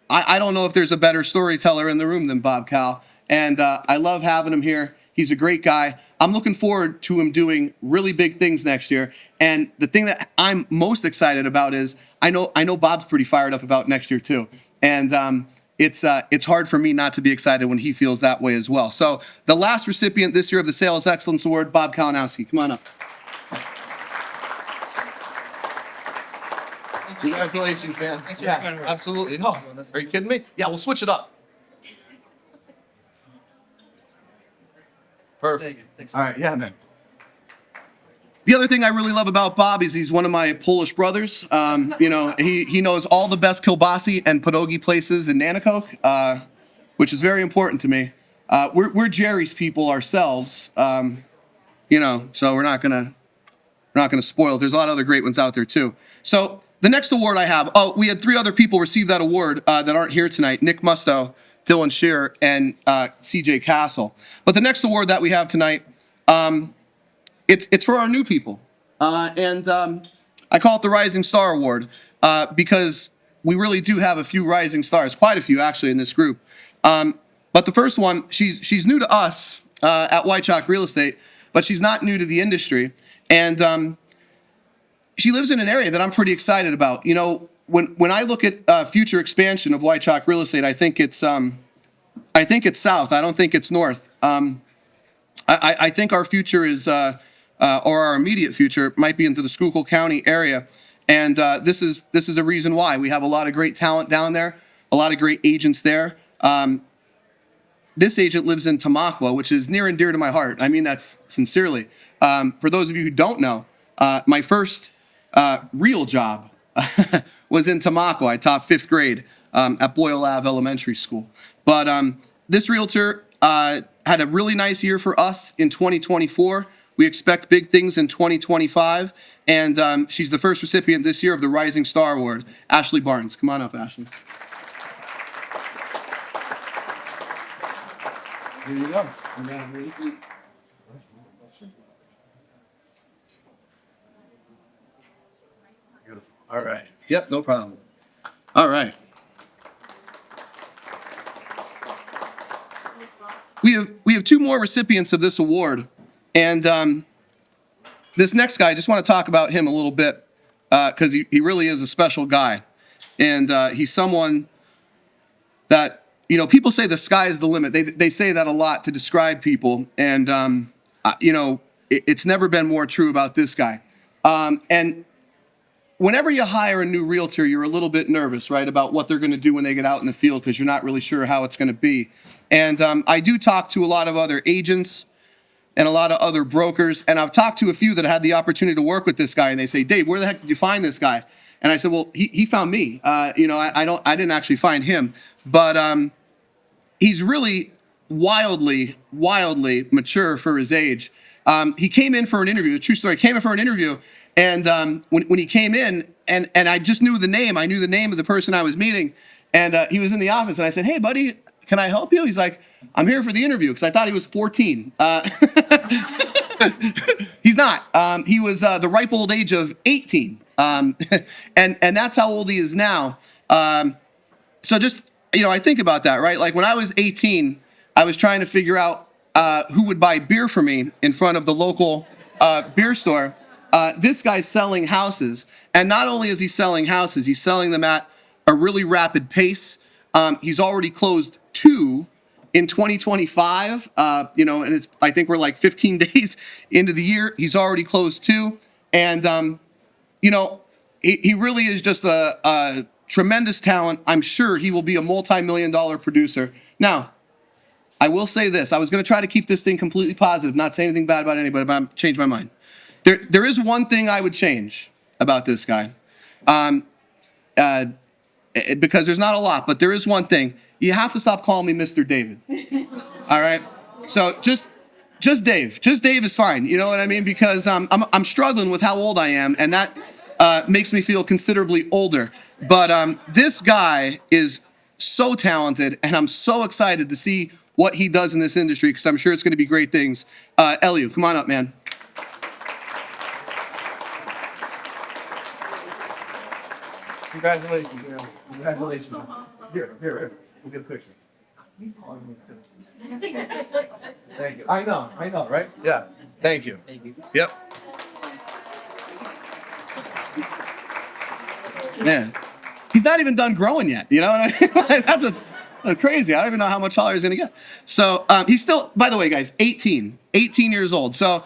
I don't know if there's a better storyteller in the room than Bob Cal. And I love having him here. He's a great guy. I'm looking forward to him doing really big things next year. And the thing that I'm most excited about is I know Bob's pretty fired up about next year too. And it's hard for me not to be excited when he feels that way as well. So the last recipient this year of the Sales Excellence Award, Bob Kalinowski. Come on up. Congratulations, man. Yeah, absolutely. No, are you kidding me? Yeah, we'll switch it up. Perfect. All right, yeah, man. The other thing I really love about Bob is he's one of my Polish brothers. You know, he knows all the best kielbasi and pierogi places in Nanacoke, which is very important to me. We're Jerry's people ourselves, you know, so we're not gonna spoil it. There's a lot of other great ones out there too. So the next award I have, we had 3 other people receive that award that aren't here tonight: Nick Musto, Dylan Shearer, and CJ Castle. But the next award that we have tonight, it's for our new people, and I call it the Rising Star Award because we really do have a few rising stars, quite a few actually in this group. But the first one, she's new to us at Wychock Real Estate, but she's not new to the industry, and she lives in an area that I'm pretty excited about. You know, when I look at future expansion of Wychock Real Estate, I think it's south. I don't think it's north. I think our future is, or our immediate future might be into the Schuylkill County area, and this is a reason why. We have a lot of great talent down there, a lot of great agents there. This agent lives in Tamaqua, which is near and dear to my heart. I mean that sincerely. For those of you who don't know, my first real job was in Tamaqua. I taught 5th grade at Boyle Ave Elementary School. But this realtor had a really nice year for us in 2024. We expect big things in 2025. And she's the first recipient this year of the Rising Star Award, Ashley Barnes. Come on up, Ashley. Here you go. All right. Yep, no problem. All right. We have 2 more recipients of this award, and this next guy, I just want to talk about him a little bit because he really is a special guy, and he's someone that, you know, people say the sky is the limit. They say that a lot to describe people, and you know, it's never been more true about this guy. And whenever you hire a new realtor, you're a little bit nervous, right, about what they're going to do when they get out in the field because you're not really sure how it's going to be. And I do talk to a lot of other agents and a lot of other brokers, and I've talked to a few that had the opportunity to work with this guy, and they say, "Dave, where the heck did you find this guy?" And I said, "Well, he found me. You know, I didn't actually find him, but he's really wildly mature for his age. He came in for an interview. A true story. Came in for an interview, and when he came in, and I just knew the name. I knew the name of the person I was meeting, and he was in the office. And I said, "Hey, buddy, can I help you?" He's like, "I'm here for the interview," because I thought he was 14. He's not. He was the ripe old age of 18, and that's how old he is now. So just, I think about that, right? Like when I was 18, I was trying to figure out who would buy beer for me in front of the local beer store. This guy's selling houses, and not only is he selling houses, he's selling them at a really rapid pace. He's already closed 2 in 2025, and I think we're like 15 days into the year. He's already closed 2, and he really is just a tremendous talent. I'm sure he will be a multi-million-dollar producer. Now, I will say this. I was going to try to keep this thing completely positive, not say anything bad about anybody, but I've changed my mind. There is one thing I would change about this guy, because there's not a lot, but there is one thing. You have to stop calling me Mr. David. All right? So just Dave. Just Dave is fine. You know what I mean? Because I'm struggling with how old I am, and that makes me feel considerably older. But this guy is so talented, and I'm so excited to see what he does in this industry, because I'm sure it's going to be great things. Eliu, come on up, man. Congratulations, man. Congratulations. Here. We'll get a picture. Thank you. I know, right? Yeah. Thank you. Yep. Man, he's not even done growing yet. You know what I mean? That's what's crazy. I don't even know how much taller he's going to get. So he's still, by the way, guys, 18 years old. So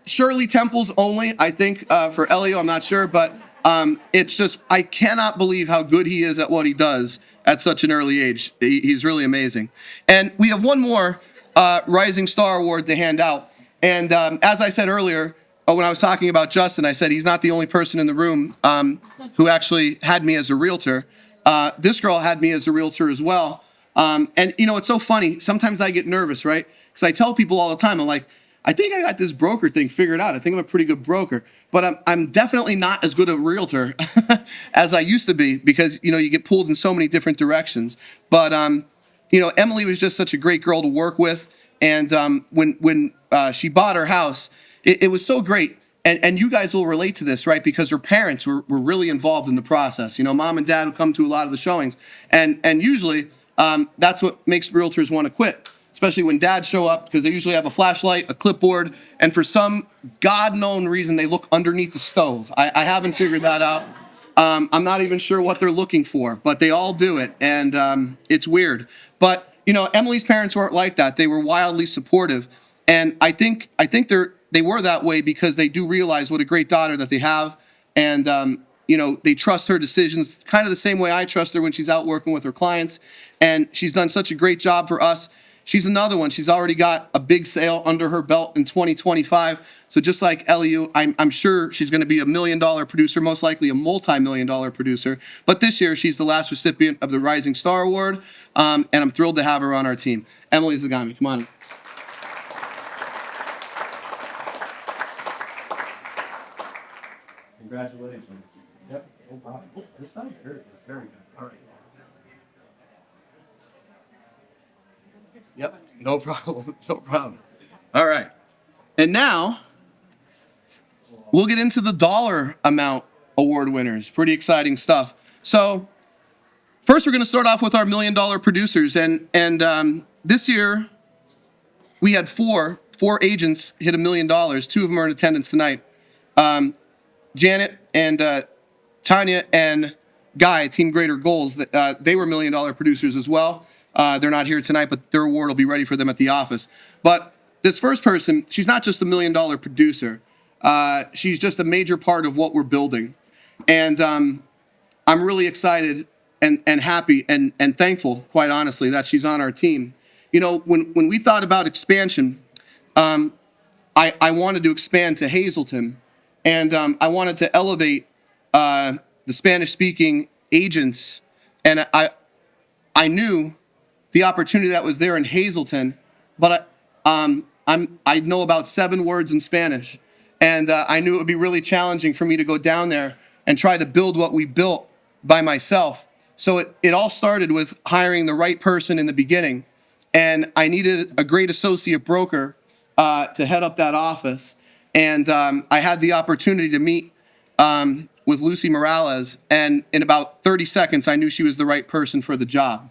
Shirley Temples only, I think, for Elio, I'm not sure. But it's just, I cannot believe how good he is at what he does at such an early age. He's really amazing. And we have one more Rising Star Award to hand out. And as I said earlier, when I was talking about Justin, I said he's not the only person in the room who actually had me as a realtor. This girl had me as a realtor as well. And, it's so funny. Sometimes I get nervous, right? Because I tell people all the time, I'm like, I think I got this broker thing figured out. I think I'm a pretty good broker. But I'm definitely not as good a realtor as I used to be, because, you get pulled in so many different directions. But, Emily was just such a great girl to work with. And when she bought her house, it was so great. And you guys will relate to this, right? Because her parents were really involved in the process. Mom and dad would come to a lot of the showings. And usually that's what makes realtors want to quit, especially when dads show up, because they usually have a flashlight, a clipboard, and for some God-known reason, they look underneath the stove. I haven't figured that out. I'm not even sure what they're looking for, but they all do it, and it's weird. But, Emily's parents weren't like that. They were wildly supportive, and I think they were that way because they do realize what a great daughter that they have, and they trust her decisions kind of the same way I trust her when she's out working with her clients, and she's done such a great job for us. She's another one. She's already got a big sale under her belt in 2025. So just like Eliu, I'm sure she's going to be $1 million producer, most likely a multi-million-dollar producer. But this year, she's the last recipient of the Rising Star Award, and I'm thrilled to have her on our team. Emily Zagami, come on. Congratulations. Yep, no problem. This time, very good. All right. Yep, no problem. All right. And now, we'll get into the dollar amount award winners. Pretty exciting stuff. So, first we're going to start off with our $1 million producers. And this year, we had four agents hit $1 million. 2 of them are in attendance tonight. Janet and Tanya and Guy, Team Greater Goals, they were $1 million producers as well. They're not here tonight, but their award will be ready for them at the office. But this first person, she's not just a $1 million producer. She's just a major part of what we're building. And I'm really excited and happy and thankful, quite honestly, that she's on our team. When we thought about expansion, I wanted to expand to Hazleton. And I wanted to elevate the Spanish-speaking agents. And I knew the opportunity that was there in Hazleton, but I I know about 7 words in Spanish, and I knew it would be really challenging for me to go down there and try to build what we built by myself. So it all started with hiring the right person in the beginning, and I needed a great associate broker to head up that office. And I had the opportunity to meet with Lucy Morales, and in about 30 seconds, I knew she was the right person for the job.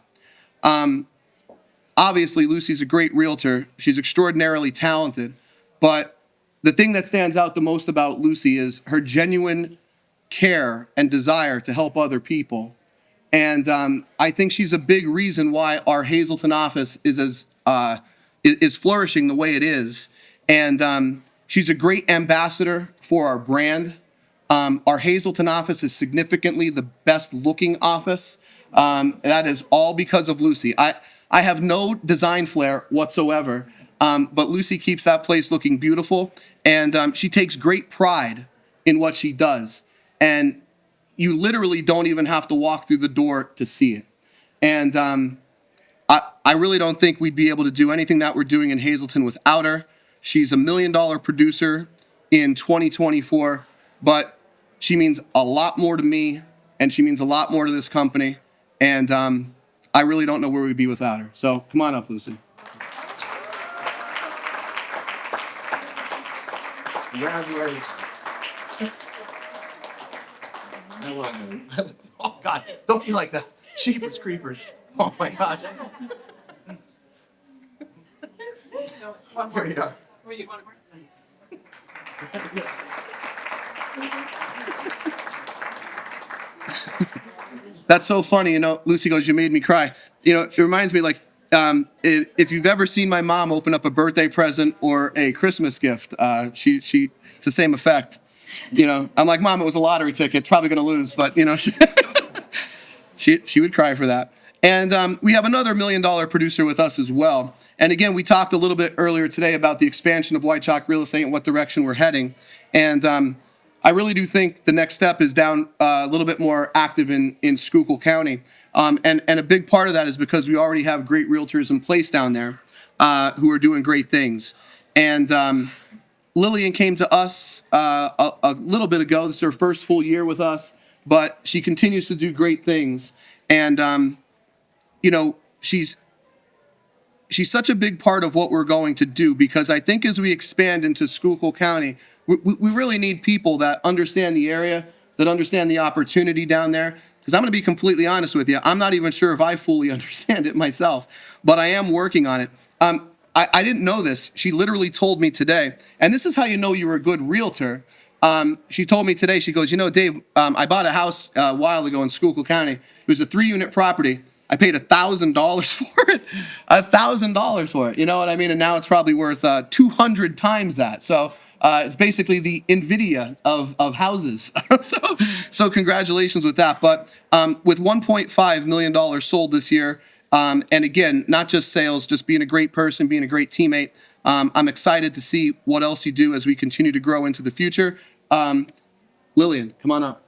Obviously, Lucy's a great realtor. She's extraordinarily talented, but the thing that stands out the most about Lucy is her genuine care and desire to help other people. And I think she's a big reason why our Hazleton office is flourishing the way it is. And she's a great ambassador for our brand. Our Hazleton office is significantly the best looking office. That is all because of Lucy. I have no design flair whatsoever, but Lucy keeps that place looking beautiful, and she takes great pride in what she does. And you literally don't even have to walk through the door to see it. And I really don't think we'd be able to do anything that we're doing in Hazleton without her. She's $1 million producer in 2024, but she means a lot more to me, and she means a lot more to this company. And I really don't know where we'd be without her. So come on up, Lucy. Oh, God, don't be like that. Jeepers creepers. Oh, my gosh. Here you are. That's so funny. You know, Lucy goes, you made me cry. You know, it reminds me, like, if you've ever seen my mom open up a birthday present or a Christmas gift, it's the same effect. You know, I'm like, Mom, it was a lottery ticket. It's probably going to lose. But, you know, she would cry for that. And we have another $1 million producer with us as well. And again, we talked a little bit earlier today about the expansion of Wychock real estate and what direction we're heading. And I really do think the next step is down a little bit more active in Schuylkill County. And a big part of that is because we already have great realtors in place down there who are doing great things. And Lillian came to us a little bit ago. This is her first full year with us, but she continues to do great things. And, you know, she's such a big part of what we're going to do, because I think as we expand into Schuylkill County, we really need people that understand the area, that understand the opportunity down there. Because I'm going to be completely honest with you, I'm not even sure if I fully understand it myself, but I am working on it. I didn't know this. She literally told me today, and this is how you know you're a good realtor. She told me today, she goes, you know, Dave, I bought a house a while ago in Schuylkill County. It was a 3-unit property. I paid $1,000 for it, $1,000 for it. You know what I mean? And now it's probably worth 200 times that. So it's basically the NVIDIA of houses. so congratulations with that. But with $1.5 million sold this year, and again, not just sales, just being a great person, being a great teammate, I'm excited to see what else you do as we continue to grow into the future. Lillian, come on up.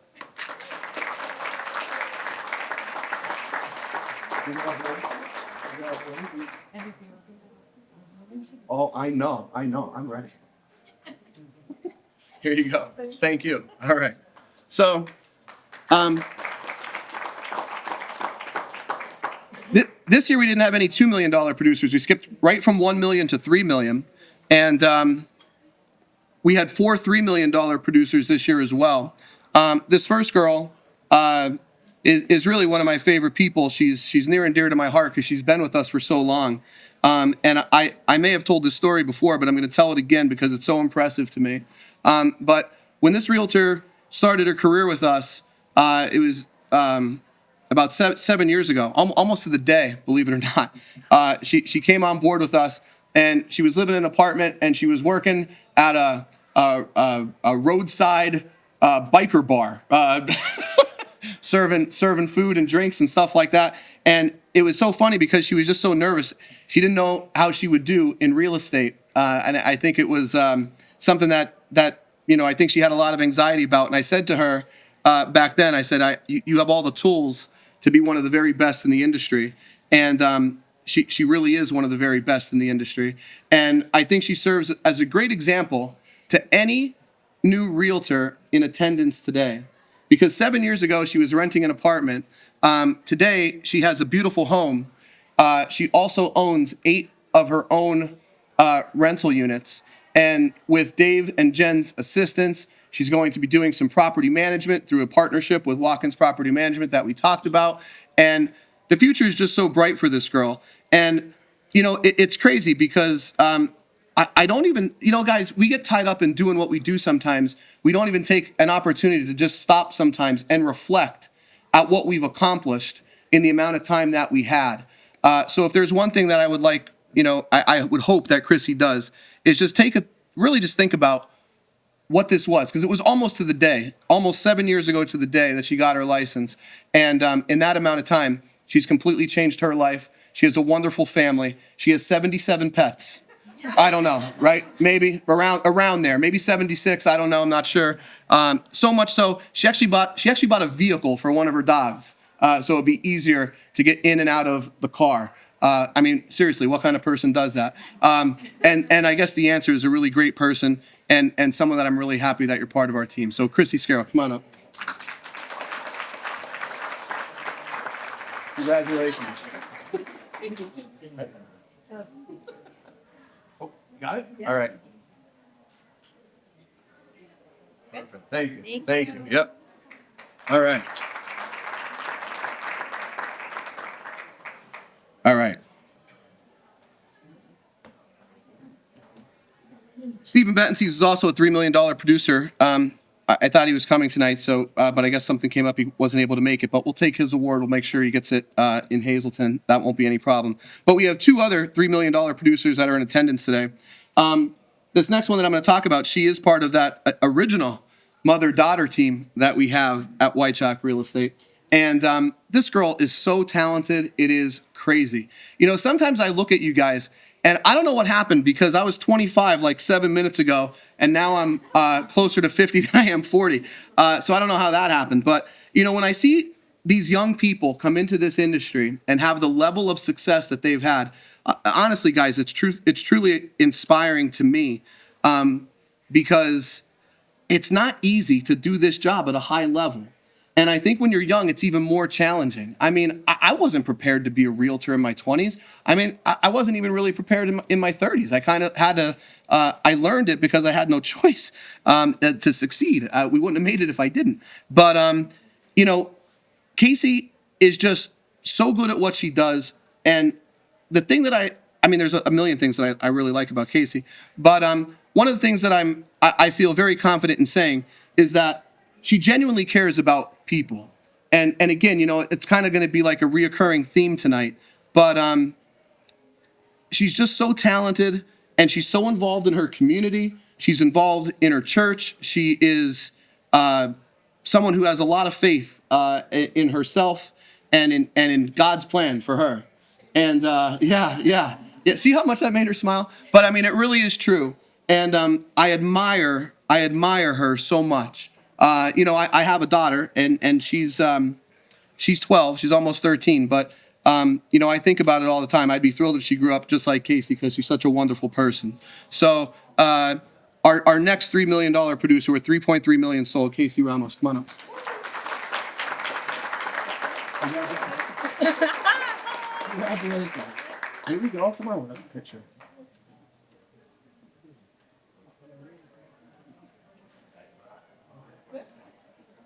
Oh, I know, I'm ready. Here you go. Thank you. All right. So, this year we didn't have any $2 million producers. We skipped right from $1 million to $3 million. And we had 4 $3 million producers this year as well. This first girl is really one of my favorite people. She's near and dear to my heart because she's been with us for so long. And I may have told this story before, but I'm going to tell it again because it's so impressive to me. But when this realtor started her career with us, it was about 7 years ago, almost to the day, believe it or not. She came on board with us, and she was living in an apartment, and she was working at a roadside biker bar, serving food and drinks and stuff like that. And it was so funny because she was just so nervous. She didn't know how she would do in real estate. And I think it was something that you know, I think she had a lot of anxiety about. And I said to her back then, I said, you have all the tools to be one of the very best in the industry. And she really is one of the very best in the industry. And I think she serves as a great example to any new realtor in attendance today. Because 7 years ago, she was renting an apartment. Today, she has a beautiful home. She also owns 8 of her own rental units. And with Dave and Jen's assistance, she's going to be doing some property management through a partnership with Watkins Property Management that we talked about. And the future is just so bright for this girl. And, it's crazy because I don't even, guys, we get tied up in doing what we do sometimes. We don't even take an opportunity to just stop sometimes and reflect at what we've accomplished in the amount of time that we had. So if there's one thing that I would like, I would hope that Chrissy does, is just really just think about what this was, because it was almost to the day, almost 7 years ago to the day that she got her license. And in that amount of time, she's completely changed her life. She has a wonderful family. She has 77 pets. I don't know, right? Maybe around there, maybe 76. I don't know. I'm not sure. So much so, she actually bought a vehicle for one of her dogs, so it'd be easier to get in and out of the car. I mean, seriously, what kind of person does that? And I guess the answer is a really great person and someone that I'm really happy that you're part of our team. So, Chrissy Scarrow, come on up. Congratulations. Got it? Yeah. All right. Perfect. Thank you. Thank you. Yep. All right. All right. Stephen Bentonsees is also a $3 million producer. I thought he was coming tonight, but I guess something came up. He wasn't able to make it, but we'll take his award. We'll make sure he gets it in Hazleton. That won't be any problem. But we have 2 other $3 million producers that are in attendance today. This next one that I'm going to talk about, she is part of that original mother-daughter team that we have at Wychock Real Estate. And this girl is so talented, it is crazy. Sometimes I look at you guys, and I don't know what happened because I was 25 like 7 minutes ago, and now I'm closer to 50 than I am 40. So I don't know how that happened. But, when I see these young people come into this industry and have the level of success that they've had, honestly, guys, it's truly inspiring to me because it's not easy to do this job at a high level. And I think when you're young, it's even more challenging. I mean, I wasn't prepared to be a realtor in my 20s. I mean, I wasn't even really prepared in my 30s. I kind of had to, I learned it because I had no choice to succeed. We wouldn't have made it if I didn't. But, Casey is just so good at what she does. And the thing that I mean, there's a million things that I really like about Casey. But one of the things that I feel very confident in saying is that she genuinely cares about people. And again, it's kind of going to be like a reoccurring theme tonight. But she's just so talented, and she's so involved in her community. She's involved in her church. She is someone who has a lot of faith in herself and in God's plan for her. And yeah. See how much that made her smile? But I mean, it really is true. And I admire her so much. I have a daughter, and she's 12. She's almost 13. But I think about it all the time. I'd be thrilled if she grew up just like Casey because she's such a wonderful person. So our next $3 million producer with 3.3 million sold, Casey Ramos. Come on up. Congratulations. Here we go. Come on, we'll have a picture.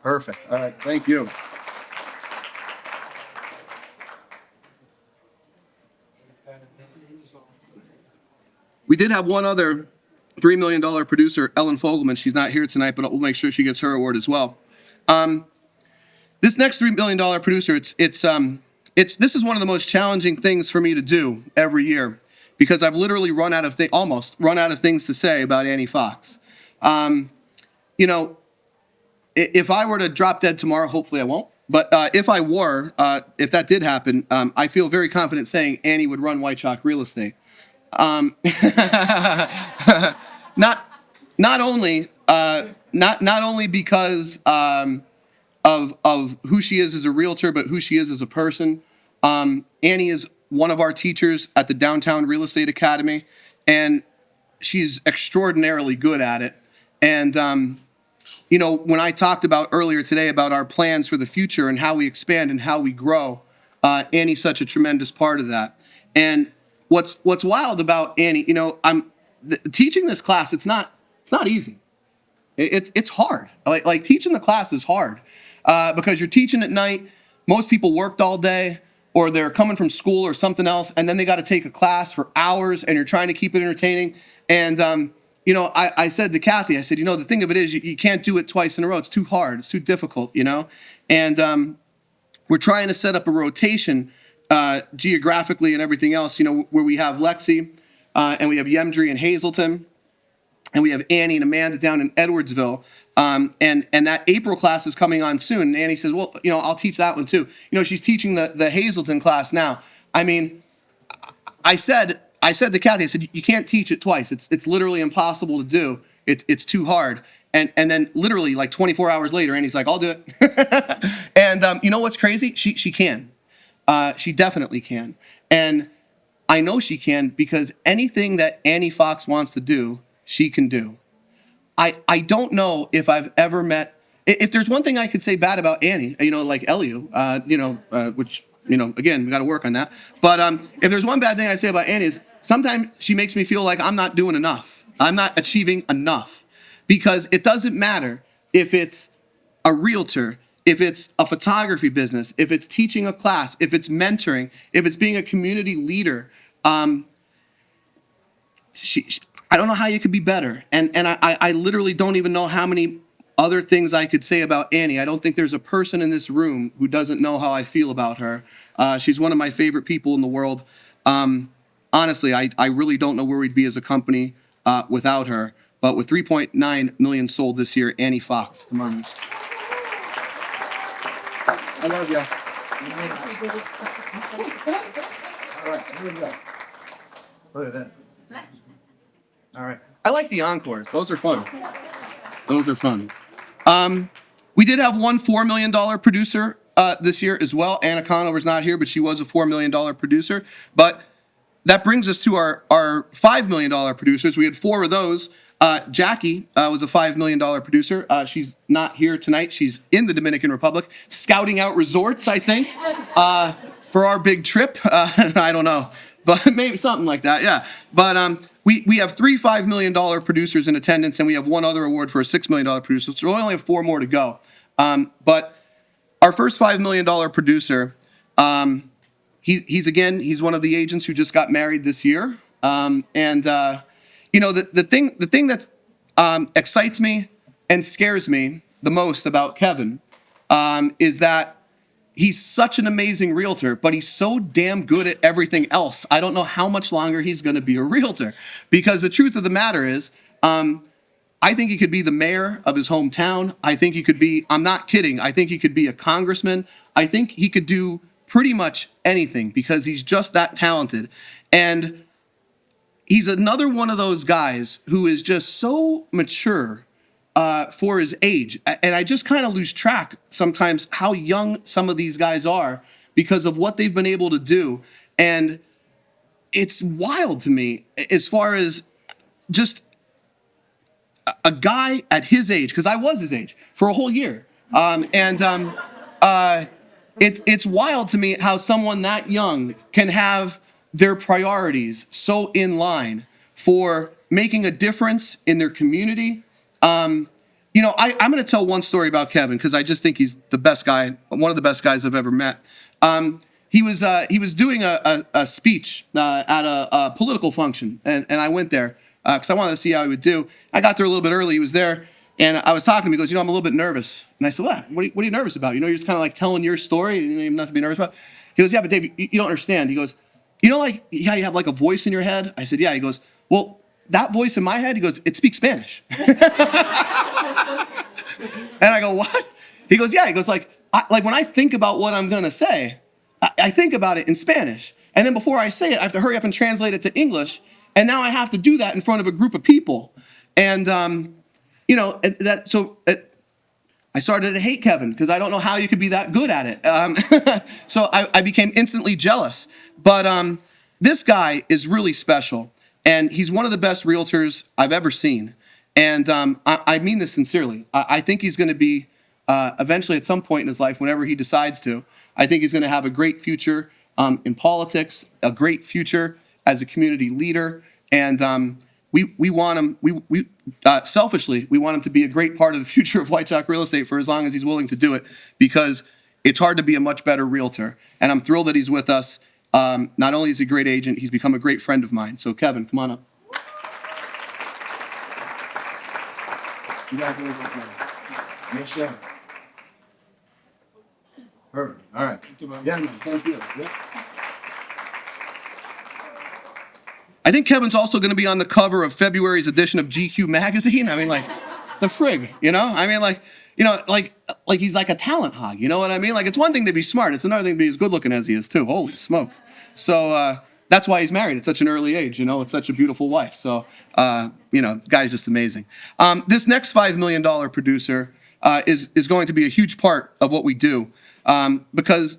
Perfect. All right. Thank you. We did have one other $3 million producer, Ellen Fogelman. She's not here tonight, but we'll make sure she gets her award as well. This next $3 million producer, this is one of the most challenging things for me to do every year because I've literally almost run out of things to say about Annie Fox. If I were to drop dead tomorrow, hopefully I won't. But if that did happen, I feel very confident saying Annie would run Wychock Real Estate. Not only because of who she is as a realtor, but who she is as a person. Annie is one of our teachers at the Downtown Real Estate Academy, and she's extraordinarily good at it. And, when I talked about earlier today about our plans for the future and how we expand and how we grow, Annie's such a tremendous part of that. And what's wild about Annie, teaching this class, it's not easy. It's hard. Like teaching the class is hard because you're teaching at night. Most people worked all day, or they're coming from school or something else, and then they got to take a class for hours, and you're trying to keep it entertaining. And I said to Kathy, I said, the thing of it is you can't do it twice in a row. It's too hard. It's too difficult, And we're trying to set up a rotation geographically and everything else, where we have Lexi and we have Yemdri and Hazleton, and we have Annie and Amanda down in Edwardsville. And that April class is coming on soon. And Annie says, well, I'll teach that one too. She's teaching the Hazleton class now. I mean, I said to Kathy, I said, you can't teach it twice. It's literally impossible to do. It's too hard. And then literally like 24 hours later, Annie's like, I'll do it. And you know what's crazy? She can. She definitely can. And I know she can because anything that Annie Fox wants to do, she can do. I don't know if I've ever met, if there's one thing I could say bad about Annie, like Eliu, which, again, we got to work on that. But if there's one bad thing I say about Annie is sometimes she makes me feel like I'm not doing enough. I'm not achieving enough, because it doesn't matter if it's a realtor, if it's a photography business, if it's teaching a class, if it's mentoring, if it's being a community leader. I don't know how you could be better. And I literally don't even know how many other things I could say about Annie. I don't think there's a person in this room who doesn't know how I feel about her. She's one of my favorite people in the world. Honestly, I really don't know where we'd be as a company without her. But with 3.9 million sold this year, Annie Fox, come on. I love you. All right, here we go. Look at that. All right. I like the encores. Those are fun. We did have one $4 million producer this year as well. Anna Conover's not here, but she was a $4 million producer. But that brings us to our $5 million producers. We had 4 of those. Jackie was a $5 million producer. She's not here tonight. She's in the Dominican Republic, scouting out resorts, I think, for our big trip. I don't know, but maybe something like that, yeah. But we have 3 $5 million producers in attendance, and we have one other award for a $6 million producer, so we only have 4 more to go. But our first $5 million producer, he's one of the agents who just got married this year. The thing that excites me and scares me the most about Kevin is that he's such an amazing realtor, but he's so damn good at everything else. I don't know how much longer he's going to be a realtor, because the truth of the matter is, I think he could be the mayor of his hometown. I think he could be, I'm not kidding, I think he could be a congressman. I think he could do pretty much anything because he's just that talented. And he's another one of those guys who is just so mature for his age. And I just kind of lose track sometimes how young some of these guys are because of what they've been able to do. And it's wild to me as far as just a guy at his age, because I was his age for a whole year. It's wild to me how someone that young can have their priorities so in line for making a difference in their community. I'm going to tell one story about Kevin because I just think he's the best guy, one of the best guys I've ever met. He was doing a speech at a political function, and I went there because I wanted to see how he would do. I got there a little bit early. He was there, and I was talking to him. He goes, I'm a little bit nervous. And I said, what are you nervous about? You're just kind of like telling your story. You have nothing to be nervous about. He goes, yeah, but Dave, you don't understand. He goes, like how you have like a voice in your head? I said, yeah. He goes, well, that voice in my head, he goes, it speaks Spanish. And I go, what? He goes, yeah. He goes, like when I think about what I'm going to say, I think about it in Spanish. And then before I say it, I have to hurry up and translate it to English. And now I have to do that in front of a group of people. And, I started to hate Kevin because I don't know how you could be that good at it. So I became instantly jealous. But this guy is really special, and he's one of the best realtors I've ever seen. And I mean this sincerely. I think he's going to be, eventually at some point in his life, whenever he decides to, I think he's going to have a great future in politics, a great future as a community leader. And we want him, selfishly, we want him to be a great part of the future of Wychock real estate for as long as he's willing to do it, because it's hard to be a much better realtor. And I'm thrilled that he's with us. Not only is he a great agent, he's become a great friend of mine. So Kevin, come on up. Congratulations, man. Yes, sir. Perfect. All right. Yeah, man. Thank you. Yeah. I think Kevin's also going to be on the cover of February's edition of GQ magazine. I mean, like, the frig, you know? I mean, like he's like a talent hog, you know what I mean? Like, it's one thing to be smart. It's another thing to be as good looking as he is, too. Holy smokes. So that's why he's married at such an early age, you know, with such a beautiful wife. So, the guy's just amazing. This next $5 million producer is going to be a huge part of what we do, because,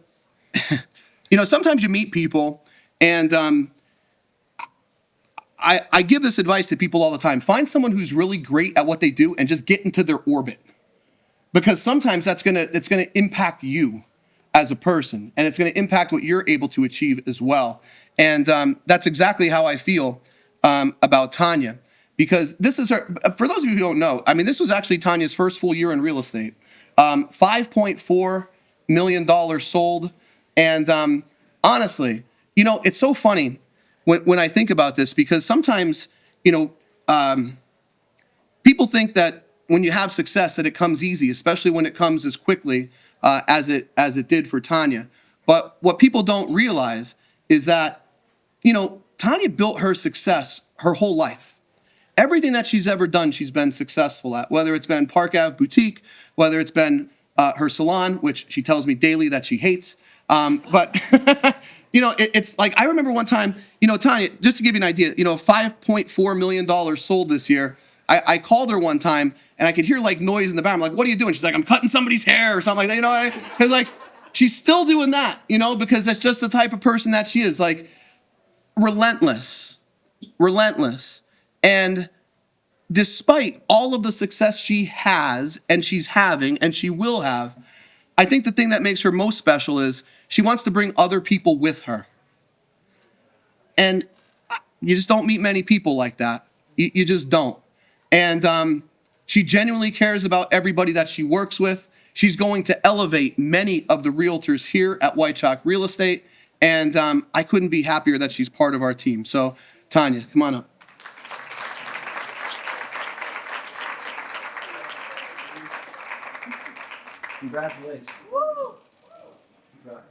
sometimes you meet people, and I give this advice to people all the time. Find someone who's really great at what they do and just get into their orbit. Because sometimes it's gonna impact you as a person, and it's gonna impact what you're able to achieve as well. And that's exactly how I feel about Tanya. Because this is her, for those of you who don't know, I mean, this was actually Tanya's first full year in real estate. $5.4 million sold. And honestly, it's so funny when I think about this, because sometimes, people think that when you have success that it comes easy, especially when it comes as quickly as it did for Tanya. But what people don't realize is that, Tanya built her success her whole life. Everything that she's ever done, she's been successful at, whether it's been Park Ave Boutique, whether it's been her salon, which she tells me daily that she hates. But, it's like, I remember one time, Tanya, just to give you an idea, $5.4 million sold this year. I called her one time, and I could hear like noise in the background. I'm like, what are you doing? She's like, I'm cutting somebody's hair or something like that. Because like, she's still doing that, because that's just the type of person that she is, like relentless. And despite all of the success she has and she's having and she will have, I think the thing that makes her most special is she wants to bring other people with her. And you just don't meet many people like that. You just don't. And she genuinely cares about everybody that she works with. She's going to elevate many of the realtors here at Wychock Real Estate. And I couldn't be happier that she's part of our team. So, Tanya, come on up. Congratulations. Woo!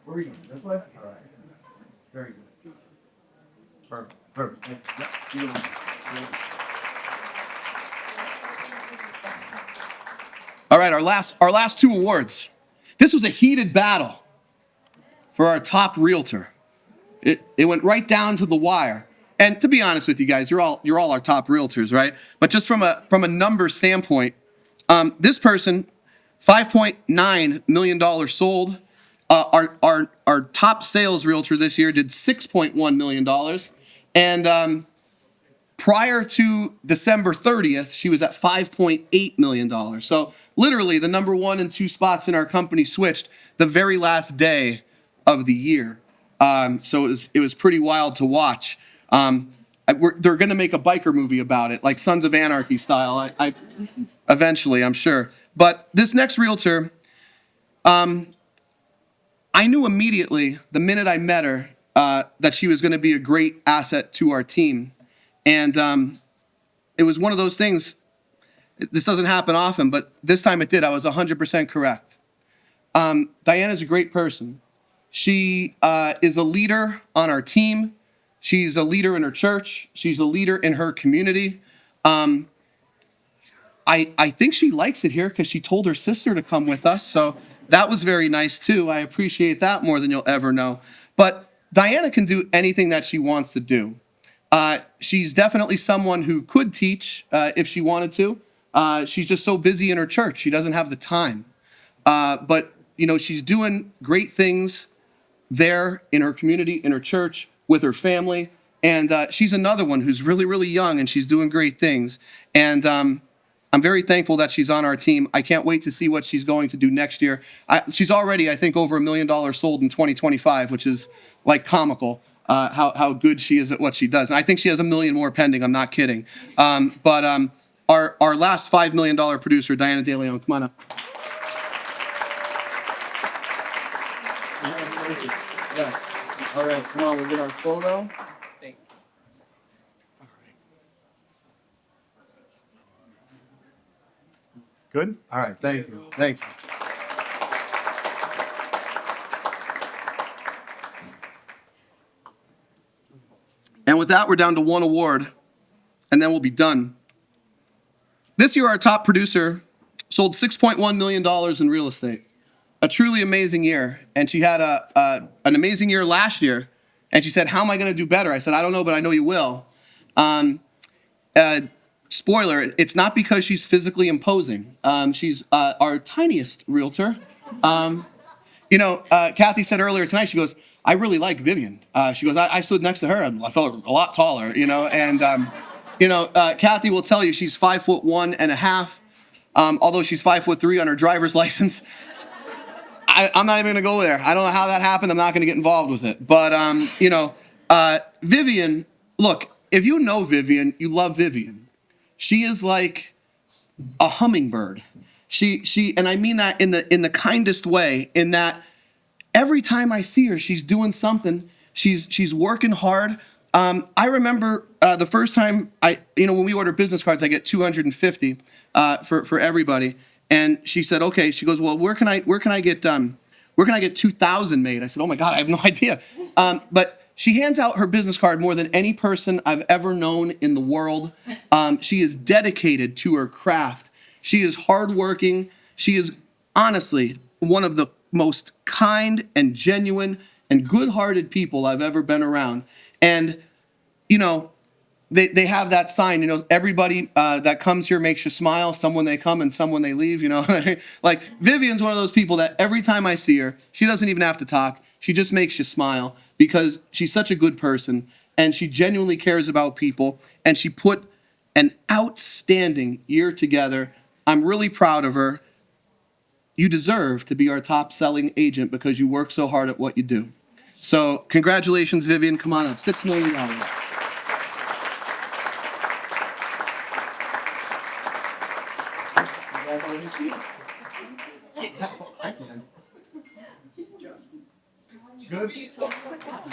Where are you going? This way? All right. Very good. Perfect. Yep. All right, our last two awards. This was a heated battle for our top realtor. It went right down to the wire. And to be honest with you guys, you're all our top realtors, right? But just from a number standpoint, this person, $5.9 million sold. Our top sales realtor this year did $6.1 million. And prior to December 30th, she was at $5.8 million. So literally the number 1 and 2 spots in our company switched the very last day of the year. So it was pretty wild to watch. They're going to make a biker movie about it, like Sons of Anarchy style. Eventually, I'm sure. But this next realtor, I knew immediately the minute I met her that she was going to be a great asset to our team. And it was one of those things, this doesn't happen often, but this time it did. I was 100% correct. Diana's a great person. She is a leader on our team. She's a leader in her church. She's a leader in her community. I think she likes it here because she told her sister to come with us. So that was very nice too. I appreciate that more than you'll ever know. But Diana can do anything that she wants to do. She's definitely someone who could teach if she wanted to. She's just so busy in her church. She doesn't have the time. But, she's doing great things there in her community, in her church, with her family. And she's another one who's really, really young, and she's doing great things. And I'm very thankful that she's on our team. I can't wait to see what she's going to do next year. She's already, I think, over $1 million sold in 2025, which is like comical. How good she is at what she does. And I think she has $1 million more pending. I'm not kidding. But our last $5 million producer, Diana De Leon, come on up. Yeah. All right, come on, we'll get our photo. Good? All right, thank you. Thank you. And with that, we're down to one award, and then we'll be done. This year, our top producer sold $6.1 million in real estate. A truly amazing year. And she had an amazing year last year. And she said, how am I going to do better? I said, I don't know, but I know you will. Spoiler, it's not because she's physically imposing. She's our tiniest realtor. Kathy said earlier tonight, she goes, I really like Vivian. She goes, I stood next to her. I felt a lot taller, and, Kathy will tell you she's 5'1.5". Although she's 5'3" on her driver's license. I'm not even going to go there. I don't know how that happened. I'm not going to get involved with it. But, Vivian, look, if you know Vivian, you love Vivian. She is like a hummingbird. She, and I mean that in the kindest way, in that every time I see her, she's doing something. She's working hard. I remember the first time when we order business cards, I get 250 for everybody. And she said, okay. She goes, well, where can I get 2,000 made? I said, oh my God, I have no idea. But she hands out her business card more than any person I've ever known in the world. She is dedicated to her craft. She is hardworking. She is honestly one of the most kind and genuine and good-hearted people I've ever been around. And, they have that sign, everybody that comes here makes you smile. Some when they come and some when they leave, Like, Vivian's one of those people that every time I see her, she doesn't even have to talk. She just makes you smile because she's such a good person and she genuinely cares about people. And she put an outstanding year together. I'm really proud of her. You deserve to be our top-selling agent because you work so hard at what you do. So congratulations, Vivian. Come on up. $6 million. Good.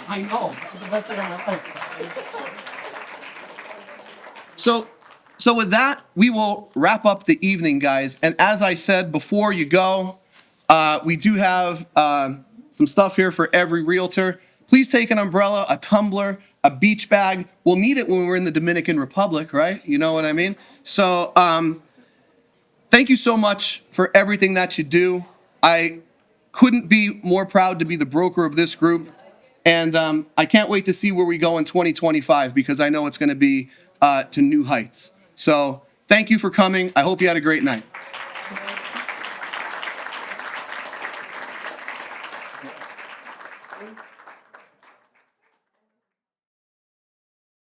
I know. It's the best thing on my life. So with that, we will wrap up the evening, guys. And as I said before you go, we do have some stuff here for every realtor. Please take an umbrella, a tumbler, a beach bag. We'll need it when we're in the Dominican Republic, right? You know what I mean? So thank you so much for everything that you do. I couldn't be more proud to be the broker of this group. And I can't wait to see where we go in 2025 because I know it's going to be to new heights. So thank you for coming. I hope you had a great night.